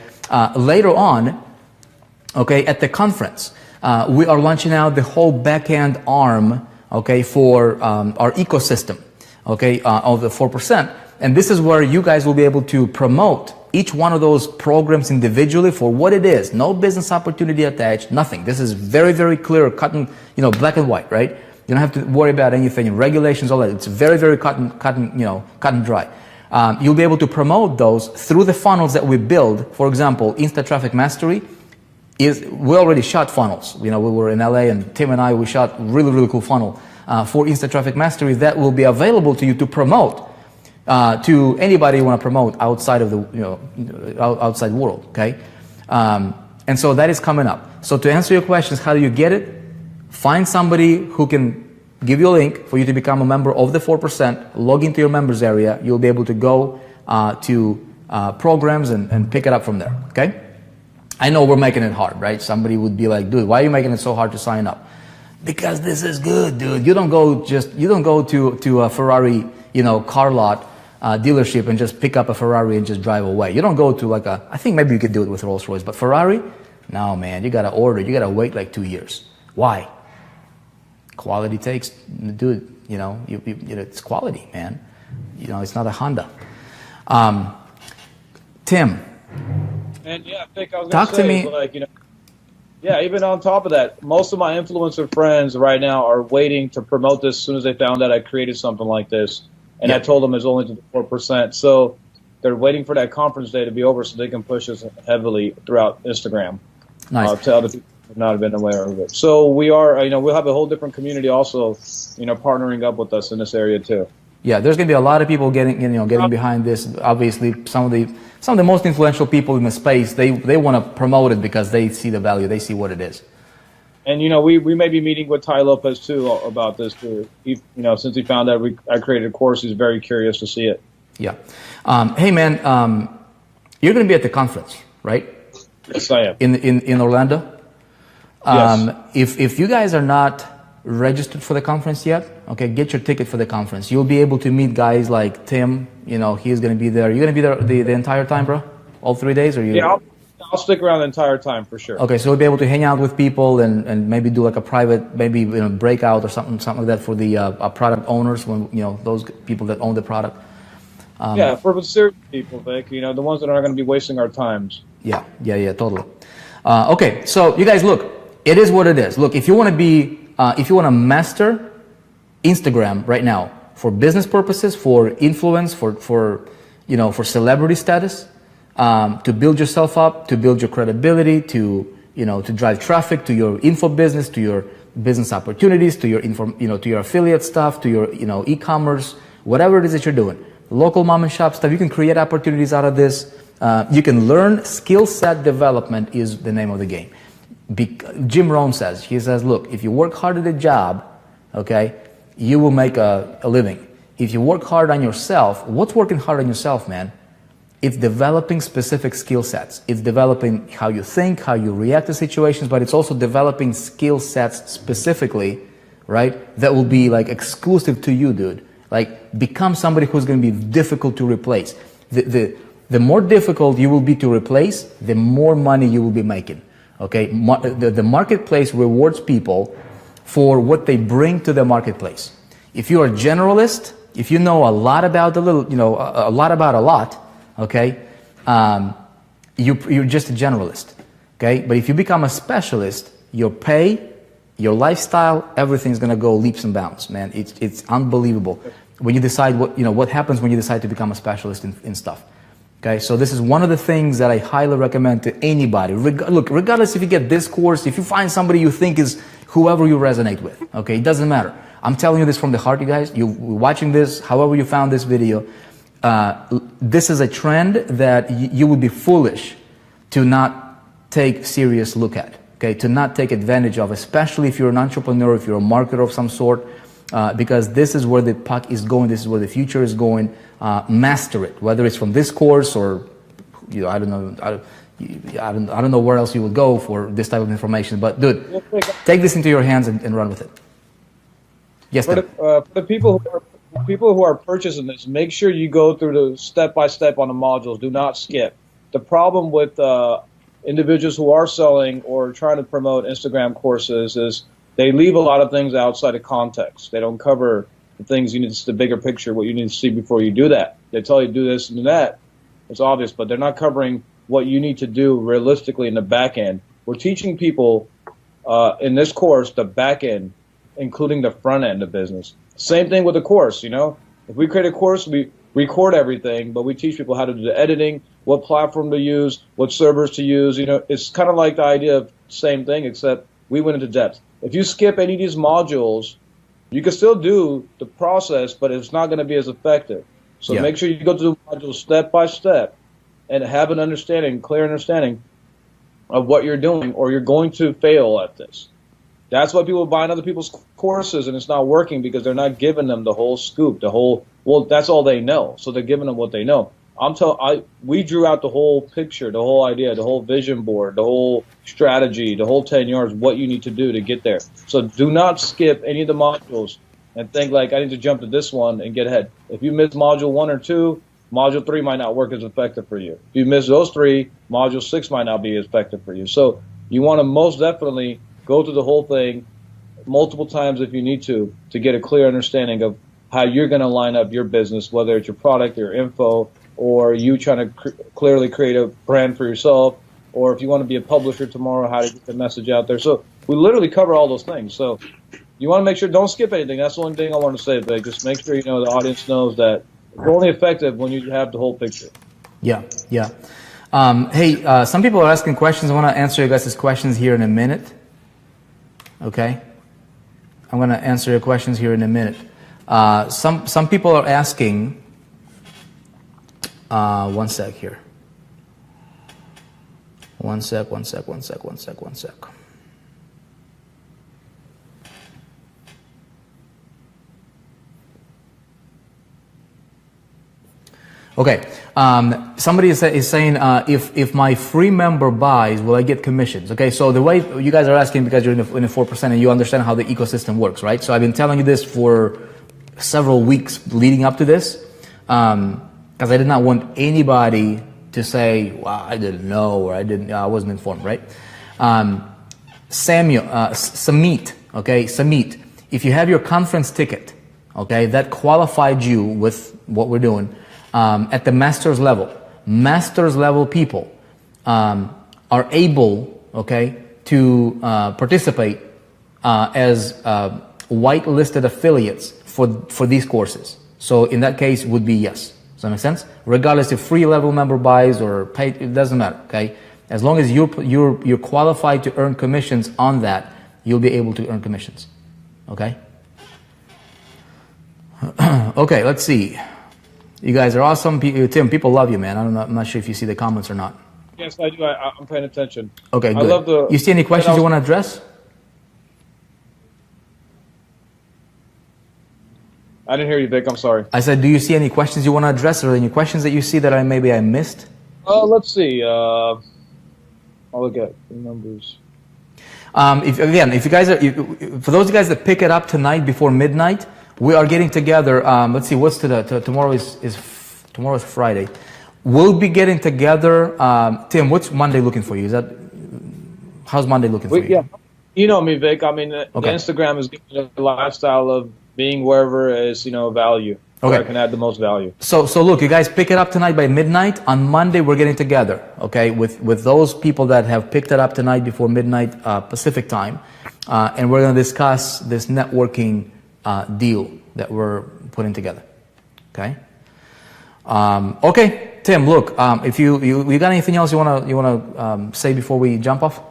Later on, okay, at the conference, we are launching out the whole back-end arm, okay, for our ecosystem, okay, of the 4%. And this is where you guys will be able to promote each one of those programs individually for what it is. No business opportunity attached, nothing. This is very, very clear, cut and, black and white, right? You don't have to worry about anything, regulations, all that. It's very, very cut and dry. You'll be able to promote those through the funnels that we build. For example, Insta Traffic Mastery we already shot funnels. We were in LA and Tim and I, we shot really, really cool funnel for Insta Traffic Mastery that will be available to you to promote to anybody you want to promote outside of the outside world. Okay, and so that is coming up. So to answer your questions, how do you get it? Find somebody who can give you a link for you to become a member of the 4%. Log into your members area. You'll be able to go to programs and pick it up from there. Okay. I know we're making it hard, right? Somebody would be like, dude, why are you making it so hard to sign up? because this is good, dude. You don't go to a Ferrari, car lot dealership and just pick up a Ferrari and just drive away. You don't go to I think maybe you could do it with Rolls Royce, but Ferrari, no, man, you gotta order. You gotta wait like 2 years. Why? Quality takes, dude. It's quality, man. It's not a Honda. Tim. And yeah, I think I was talk to me. Yeah, even on top of that, most of my influencer friends right now are waiting to promote this as soon as they found out I created something like this. And I told them it's only to the 4%. So they're waiting for that conference day to be over so they can push us heavily throughout Instagram. Nice. To other people who have not been aware of it. So we are, we'll have a whole different community also, partnering up with us in this area too. Yeah, there's going to be a lot of people getting behind this. Obviously, some of the most influential people in the space, they want to promote it because they see the value, they see what it is. And we may be meeting with Ty Lopez too about this too. Since he found out I created a course, he's very curious to see it. Yeah. Hey man, you're going to be at the conference, right? Yes, I am. In Orlando. Yes. If you guys are not registered for the conference yet, okay, get your ticket for the conference. You'll be able to meet guys like Tim. He's going to be there. You're going to be there the entire time, bro? All 3 days, or you? Yeah, I'll stick around the entire time for sure. Okay, so we'll be able to hang out with people and maybe do like a private, maybe breakout or something like that for the product owners, when those people that own the product. Yeah, for serious people, Vic. The ones that aren't going to be wasting our times. Yeah, totally. Okay, so you guys, look, it is what it is. Look, if you want to master Instagram right now for business purposes, for influence, for celebrity status, to build yourself up, to build your credibility, to drive traffic to your info business, to your business opportunities, to your to your affiliate stuff, to your e-commerce, whatever it is that you're doing, local mom and shop stuff. You can create opportunities out of this. You can learn. Skill set development is the name of the game. Jim Rohn says, look, if you work hard at a job, okay, you will make a living. If you work hard on yourself, what's working hard on yourself, man? It's developing specific skill sets. It's developing how you think, how you react to situations, but it's also developing skill sets specifically, right, that will be like exclusive to you, dude. Like, become somebody who's going to be difficult to replace. The more difficult you will be to replace, the more money you will be making. Okay, the marketplace rewards people for what they bring to the marketplace. If you are a generalist, if you know a lot about a lot, okay, you're just a generalist. Okay, but if you become a specialist, your pay, your lifestyle, everything's gonna go leaps and bounds, man. It's unbelievable when you decide what happens when you decide to become a specialist in stuff. Okay, so this is one of the things that I highly recommend to anybody. Look, regardless if you get this course, if you find somebody you think is whoever you resonate with, okay, it doesn't matter. I'm telling you this from the heart, you guys. You're watching this, however you found this video. This is a trend that you would be foolish to not take serious look at, okay, to not take advantage of, especially if you're an entrepreneur, if you're a marketer of some sort, because this is where the puck is going, this is where the future is going. Master it, whether it's from this course or I don't know where else you would go for this type of information. But dude, take this into your hands and run with it. Yes, for the people who are purchasing this, make sure you go through the step by step on the modules. Do not skip. The problem with individuals who are selling or trying to promote Instagram courses is they leave a lot of things outside of context. They don't cover the things you need to see, the bigger picture, what you need to see before you do that. They tell you do this and do that. It's obvious, but they're not covering what you need to do realistically in the back end. We're teaching people in this course the back end, including the front end of business. Same thing with the course, If we create a course, we record everything, but we teach people how to do the editing, what platform to use, what servers to use. It's kind of like the idea of same thing, except we went into depth. If you skip any of these modules, you can still do the process, but it's not going to be as effective. So make sure you go through the modules step by step and have an understanding, clear understanding of what you're doing, or you're going to fail at this. That's why people buy other people's courses and it's not working, because they're not giving them the whole scoop, well, that's all they know. So they're giving them what they know. we drew out the whole picture, the whole idea, the whole vision board, the whole strategy, the whole 10 yards, what you need to do to get there. So do not skip any of the modules and think like I need to jump to this one and get ahead. If you miss module 1 or 2, module 3 might not work as effective for you. If you miss those 3, module 6 might not be as effective for you. So you want to most definitely go through the whole thing multiple times if you need to get a clear understanding of how you're going to line up your business, whether it's your product, your info, or you trying to clearly create a brand for yourself, or if you want to be a publisher tomorrow, how to get the message out there. So we literally cover all those things. So you want to make sure, don't skip anything. That's the only thing I want to say, but just make sure the audience knows that it's only effective when you have the whole picture. Yeah, yeah. Hey, some people are asking questions. I want to answer you guys' questions here in a minute. Okay? I'm going to answer your questions here in a minute. Some people are asking, one sec here. One sec. Okay, somebody is saying, if my free member buys, will I get commissions? Okay, so the way you guys are asking because you're in the 4% and you understand how the ecosystem works, right? So I've been telling you this for several weeks leading up to this, because I did not want anybody to say, "Wow, I didn't know," or I wasn't informed, right? Samit, okay, Samit, if you have your conference ticket, okay, that qualified you with what we're doing. At the master's level people are able, okay, to participate as whitelisted affiliates for these courses. So in that case, would be yes. Does that make sense? Regardless if free level member buys or paid, it doesn't matter. Okay, as long as you're qualified to earn commissions on that, you'll be able to earn commissions. Okay. Okay, let's see. You guys are awesome. Tim, people love you, man. I'm not sure if you see the comments or not. Yes, I do. I'm paying attention. Okay, good. I love you see any questions you want to address? I didn't hear you, Vic. I'm sorry. I said, do you see any questions you want to address, or any questions that you see that maybe I missed? Let's see. I'll look at the numbers. If you guys are, for those of you guys that pick it up tonight before midnight, we are getting together. Let's see, what's tomorrow is Friday. We'll be getting together. Tim, what's Monday looking for you? How's Monday looking for you? Yeah, you know me, Vic. I mean, the Instagram is giving a lifestyle of being wherever is value. Okay, where I can add the most value. So look, you guys pick it up tonight by midnight. On Monday, we're getting together. Okay, with those people that have picked it up tonight before midnight Pacific time, and we're going to discuss this networking deal that we're putting together. Okay. Okay, Tim. Look, if you got anything else you wanna say before we jump off?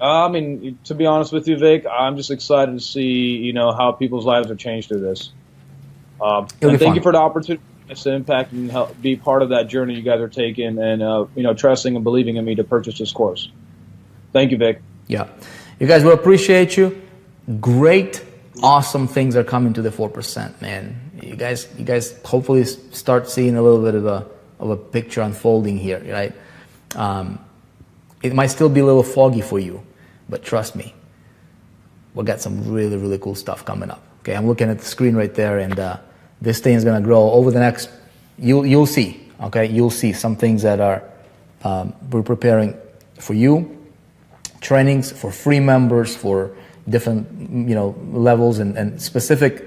I mean, to be honest with you, Vic, I'm just excited to see how people's lives are changed through this. And thank you for the opportunity to impact and help be part of that journey you guys are taking, and trusting and believing in me to purchase this course. Thank you, Vic. Yeah, you guys will appreciate you. Great. Awesome things are coming to the 4%, man. You guys hopefully start seeing a little bit of a picture unfolding here, right? It might still be a little foggy for you, but trust me, we've got some really, really cool stuff coming up. Okay, I'm looking at the screen right there, and this thing is going to grow over the next. You'll see. Okay, you'll see some things that are we're preparing for you. Trainings for free members for different levels and specific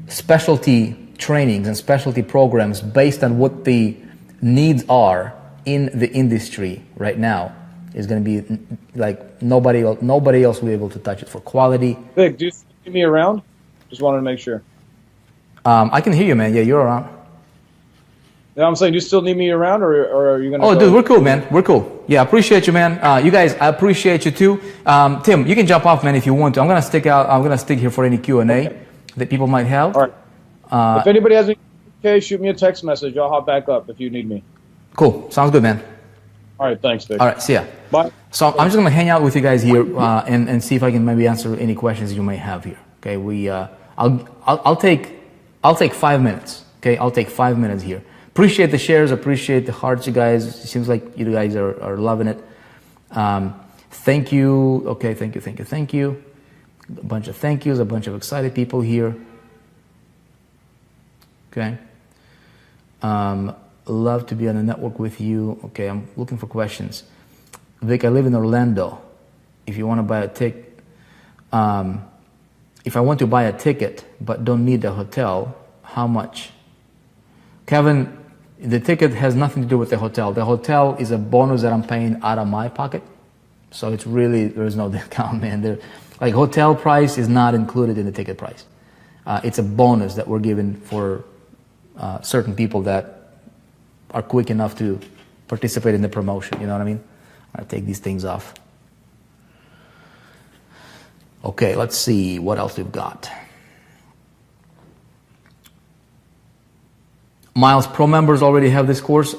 specialty trainings and specialty programs based on what the needs are in the industry right now is going to be like nobody else will be able to touch it for quality. Vic, do you see me around? Just wanted to make sure. I can hear you, man. Yeah, you're around. Yeah, I'm saying, do you still need me around, or are you going to... Oh, dude, we're cool, man. We're cool. Yeah, appreciate you, man. You guys, I appreciate you too. Tim, you can jump off, man, if you want to. I'm going to stick here for any Q&A that people might have. All right. If anybody has any, okay, shoot me a text message. I'll hop back up if you need me. Cool. Sounds good, man. All right, thanks, Vic. All right, see ya. Bye. So I'm just going to hang out with you guys here and see if I can maybe answer any questions you may have here. Okay, I'll take 5 minutes. Okay, I'll take 5 minutes here. Appreciate the shares, appreciate the hearts, you guys. It seems like you guys are loving it. Thank you. Okay, thank you. A bunch of thank yous, a bunch of excited people here. Okay. Love to be on the network with you. Okay, I'm looking for questions. Vic, I live in Orlando. If you want to buy a ticket, if I want to buy a ticket but don't need a hotel, how much? Kevin, the ticket has nothing to do with the hotel. The hotel is a bonus that I'm paying out of my pocket. So it's really, there's no discount, man. Like hotel price is not included in the ticket price. It's a bonus that we're giving for certain people that are quick enough to participate in the promotion. You know what I mean? I'll take these things off. Okay, let's see what else we've got. Miles, pro members already have this course.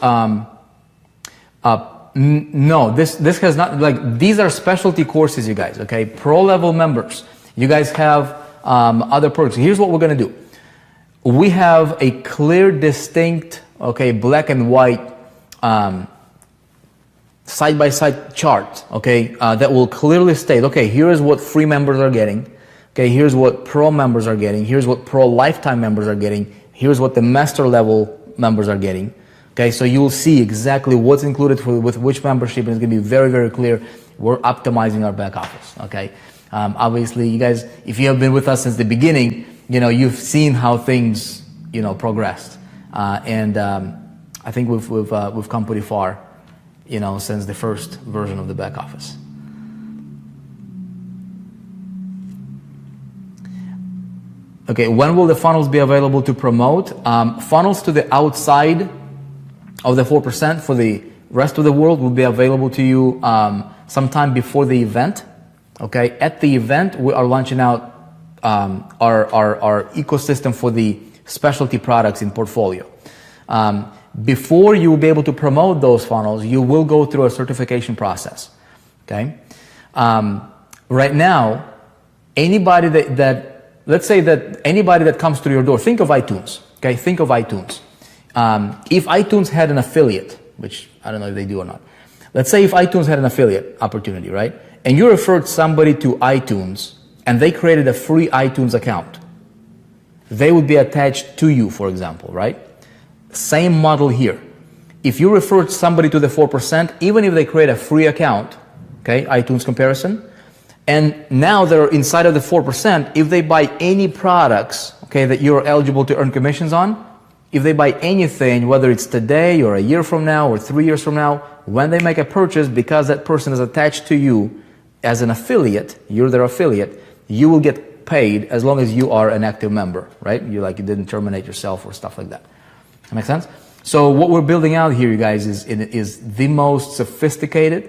No, this has not, like, these are specialty courses, you guys, okay? Pro level members, you guys have other perks. Here's what we're going to do. We have a clear, distinct, okay, black and white side-by-side chart, okay, that will clearly state, okay, here is what free members are getting, okay, here's what pro members are getting, here's what pro lifetime members are getting, here's what the master level members are getting. Okay, so you'll see exactly what's included with which membership, and it's going to be very, very clear. We're optimizing our back office. Okay, obviously, you guys, if you have been with us since the beginning, you know you've seen how things, you know, progressed, and I think we've come pretty far, you know, since the first version of the back office. Okay, when will the funnels be available to promote? Funnels to the outside of the 4% for the rest of the world will be available to you sometime before the event. Okay, at the event we are launching out our ecosystem for the specialty products in portfolio. Before you will be able to promote those funnels, you will go through a certification process. Okay, right now, anybody that let's say that anybody that comes through your door, think of iTunes. Okay, think of iTunes. If iTunes had an affiliate, which I don't know if they do or not, let's say if iTunes had an affiliate opportunity, right? And you referred somebody to iTunes and they created a free iTunes account, they would be attached to you, for example, right? Same model here. If you referred somebody to the 4%, even if they create a free account, okay, iTunes comparison, and now they're inside of the 4%, if they buy any products, okay, that you're eligible to earn commissions on, if they buy anything, whether it's today or a year from now or 3 years from now, when they make a purchase, because that person is attached to you as an affiliate, you're their affiliate, you will get paid as long as you are an active member, right? You didn't terminate yourself or stuff like that. That makes sense? So what we're building out here, you guys, is the most sophisticated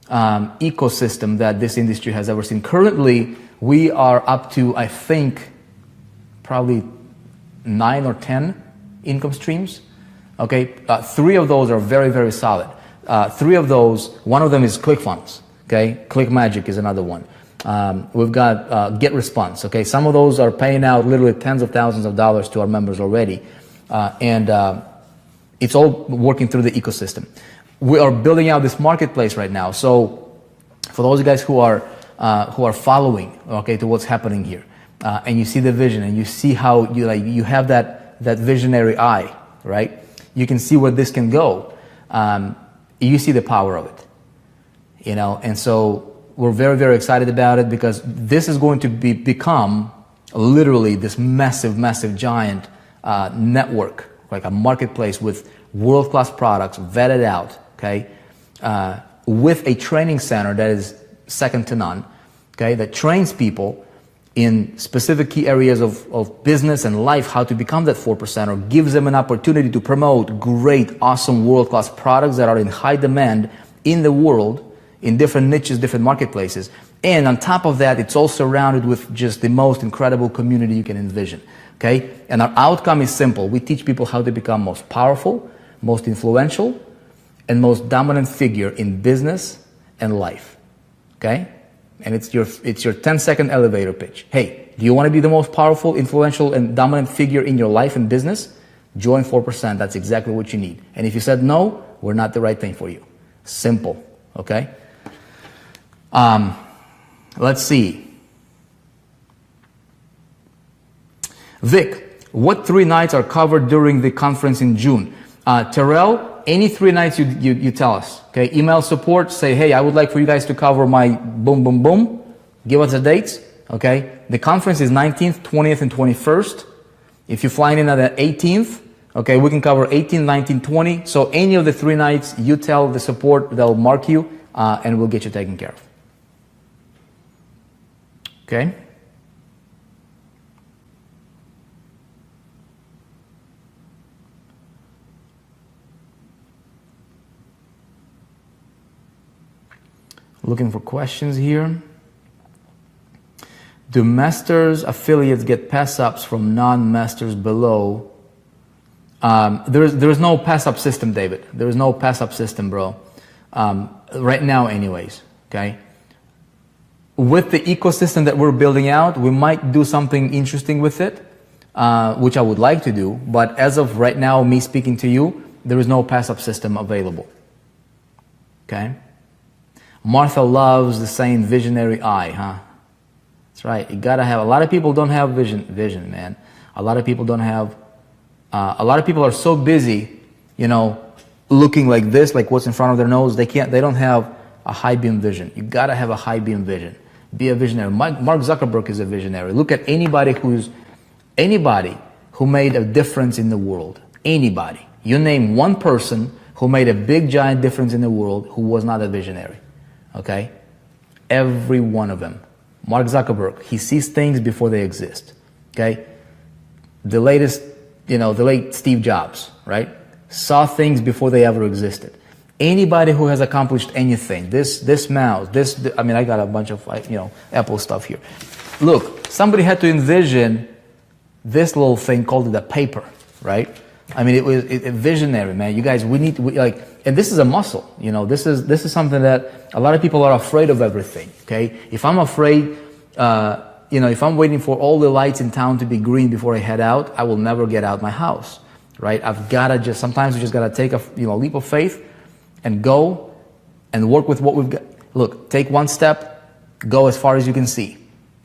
ecosystem that this industry has ever seen. Currently, we are up to, I think, probably 9 or 10 income streams. Okay, 3 of those are very, very solid. 3 of those, one of them is ClickFunnels. Okay, ClickMagic is another one. We've got GetResponse. Okay, some of those are paying out literally tens of thousands of dollars to our members already, and it's all working through the ecosystem. We are building out this marketplace right now. So, for those of you guys who are following, okay, to what's happening here, and you see the vision, and you see how you have that visionary eye, right? You can see where this can go. You see the power of it, you know, and so we're very, very excited about it because this is going to become literally this massive, massive, giant network, like a marketplace with world-class products vetted out, okay, with a training center that is second to none, okay, that trains people in specific key areas of business and life, how to become that 4%, or gives them an opportunity to promote great, awesome, world-class products that are in high demand in the world, in different niches, different marketplaces. And on top of that, it's all surrounded with just the most incredible community you can envision, okay? And our outcome is simple. We teach people how to become most powerful, most influential, and most dominant figure in business and life, okay? And it's your 10-second elevator pitch. Hey, do you want to be the most powerful, influential, and dominant figure in your life and business? Join 4%. That's exactly what you need. And if you said no, we're not the right thing for you. Simple. Okay? Let's see. Vic, what 3 nights are covered during the conference in June? Terrell, any 3 nights you tell us. Okay? Email support, say, hey, I would like for you guys to cover my boom, boom, boom. Give us the dates. Okay? The conference is 19th, 20th, and 21st. If you're flying in at the 18th, okay, we can cover 18, 19, 20. So any of the 3 nights, you tell the support, they'll mark you, and we'll get you taken care of. Okay? Looking for questions here. Do masters affiliates get pass-ups from non-masters below? There is no pass-up system, David. There is no pass-up system, bro. Right now, anyways. Okay. With the ecosystem that we're building out, we might do something interesting with it, which I would like to do. But as of right now, me speaking to you, there is no pass-up system available. Okay. Martha loves the saying "visionary eye," huh? That's right. You gotta have. A lot of people don't have vision, man. A lot of people don't have. A lot of people are so busy, looking like this, like what's in front of their nose. They don't have a high beam vision. You gotta have a high beam vision. Be a visionary. Mark Zuckerberg is a visionary. Look at anybody who made a difference in the world. Anybody. You name one person who made a big giant difference in the world who was not a visionary. Okay? Every one of them. Mark Zuckerberg, he sees things before they exist. Okay? The latest, the late Steve Jobs, right? Saw things before they ever existed. Anybody who has accomplished anything, this mouse, I got a bunch of, Apple stuff here. Look, somebody had to envision this little thing called the paper, right? I mean, it was a visionary, man. You guys, and this is a muscle, this is something that a lot of people are afraid of everything, okay? If I'm afraid, if I'm waiting for all the lights in town to be green before I head out, I will never get out my house, right? Sometimes we just gotta take a, leap of faith and go and work with what we've got. Look, take one step, go as far as you can see,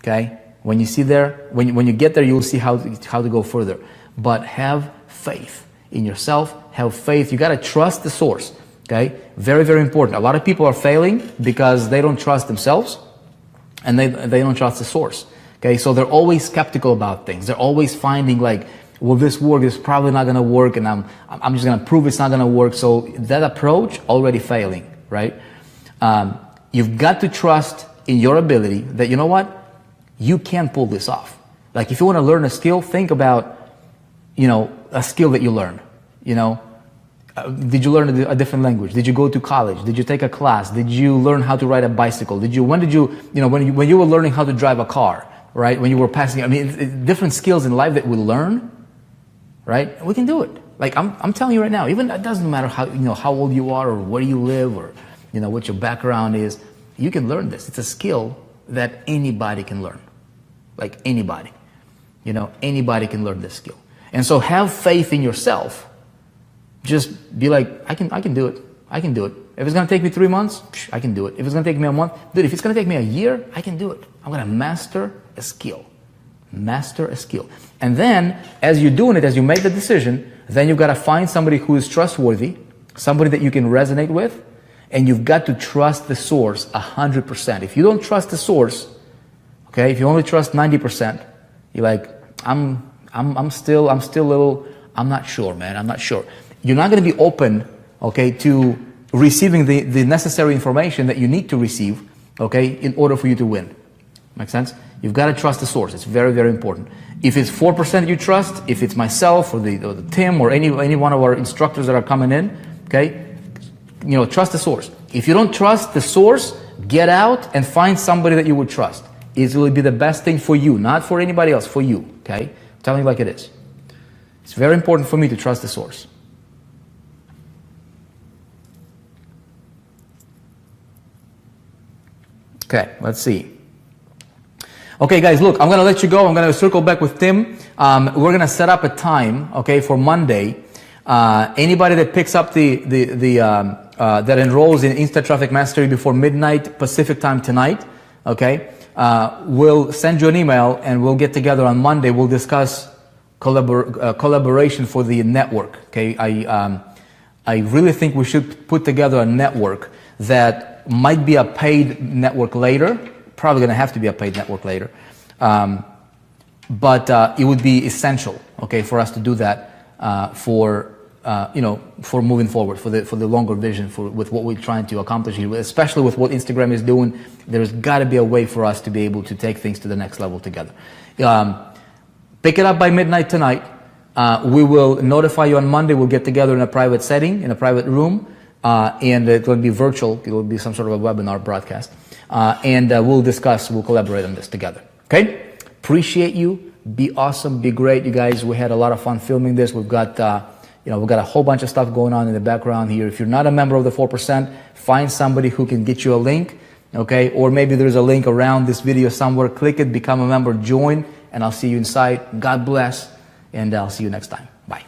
okay? When you see there, when you get there, you'll see how to go further. But have faith in yourself, have faith. You got to trust the source, okay? Very, very important. A lot of people are failing because they don't trust themselves and they don't trust the source, okay? So they're always skeptical about things. They're always finding like, will this work? It's probably not going to work, and I'm just going to prove it's not going to work. So that approach, already failing, right? You've got to trust in your ability that, you know what? You can pull this off. Like if you want to learn a skill, think about, a skill that you learn, did you learn a different language? Did you go to college? Did you take a class? Did you learn how to ride a bicycle? When you were learning how to drive a car, right? When you were passing, different skills in life that we learn, right? We can do it. Like I'm telling you right now, even it doesn't matter how old you are or where you live or, what your background is. You can learn this. It's a skill that anybody can learn. Like anybody, anybody can learn this skill. And so have faith in yourself. Just be like, I can do it. I can do it. If it's going to take me 3 months, I can do it. If it's going to take me a month, dude, if it's going to take me a year, I can do it. I'm going to master a skill. Master a skill. And then, as you're doing it, as you make the decision, then you've got to find somebody who is trustworthy, somebody that you can resonate with, and you've got to trust the source 100%. If you don't trust the source, okay, if you only trust 90%, you're like, I'm still not sure, man. I'm not sure. You're not going to be open, okay, to receiving the necessary information that you need to receive, okay, in order for you to win. Make sense? You've got to trust the source. It's very, very important. If it's 4% you trust, if it's myself or the Tim or any one of our instructors that are coming in, okay, trust the source. If you don't trust the source, get out and find somebody that you would trust. It will be the best thing for you, not for anybody else, for you, okay? I'm telling you like it is. It's very important for me to trust the source. Okay, let's see. Okay, guys, look, I'm going to let you go. I'm going to circle back with Tim. We're going to set up a time, okay, for Monday. Anybody that picks up that enrolls in Instant Traffic Mastery before midnight Pacific time tonight, okay, we'll send you an email and we'll get together on Monday. We'll discuss collaboration for the network, okay. I really think we should put together a network that might be a paid network later. Probably going to have to be a paid network later, but it would be essential, okay, for us to do that for moving forward, for the longer vision, with what we're trying to accomplish here, especially with what Instagram is doing. There's got to be a way for us to be able to take things to the next level together. Pick it up by midnight tonight. We will notify you on Monday. We'll get together in a private setting, in a private room, and it will be virtual. It will be some sort of a webinar broadcast, and we'll collaborate on this together. Okay? Appreciate you. Be awesome. Be great, you guys. We had a lot of fun filming this. We've got we've got a whole bunch of stuff going on in the background here. If you're not a member of the 4%, find somebody who can get you a link, okay? Or maybe there's a link around this video somewhere. Click it, become a member, join, and I'll see you inside. God bless, and I'll see you next time. Bye.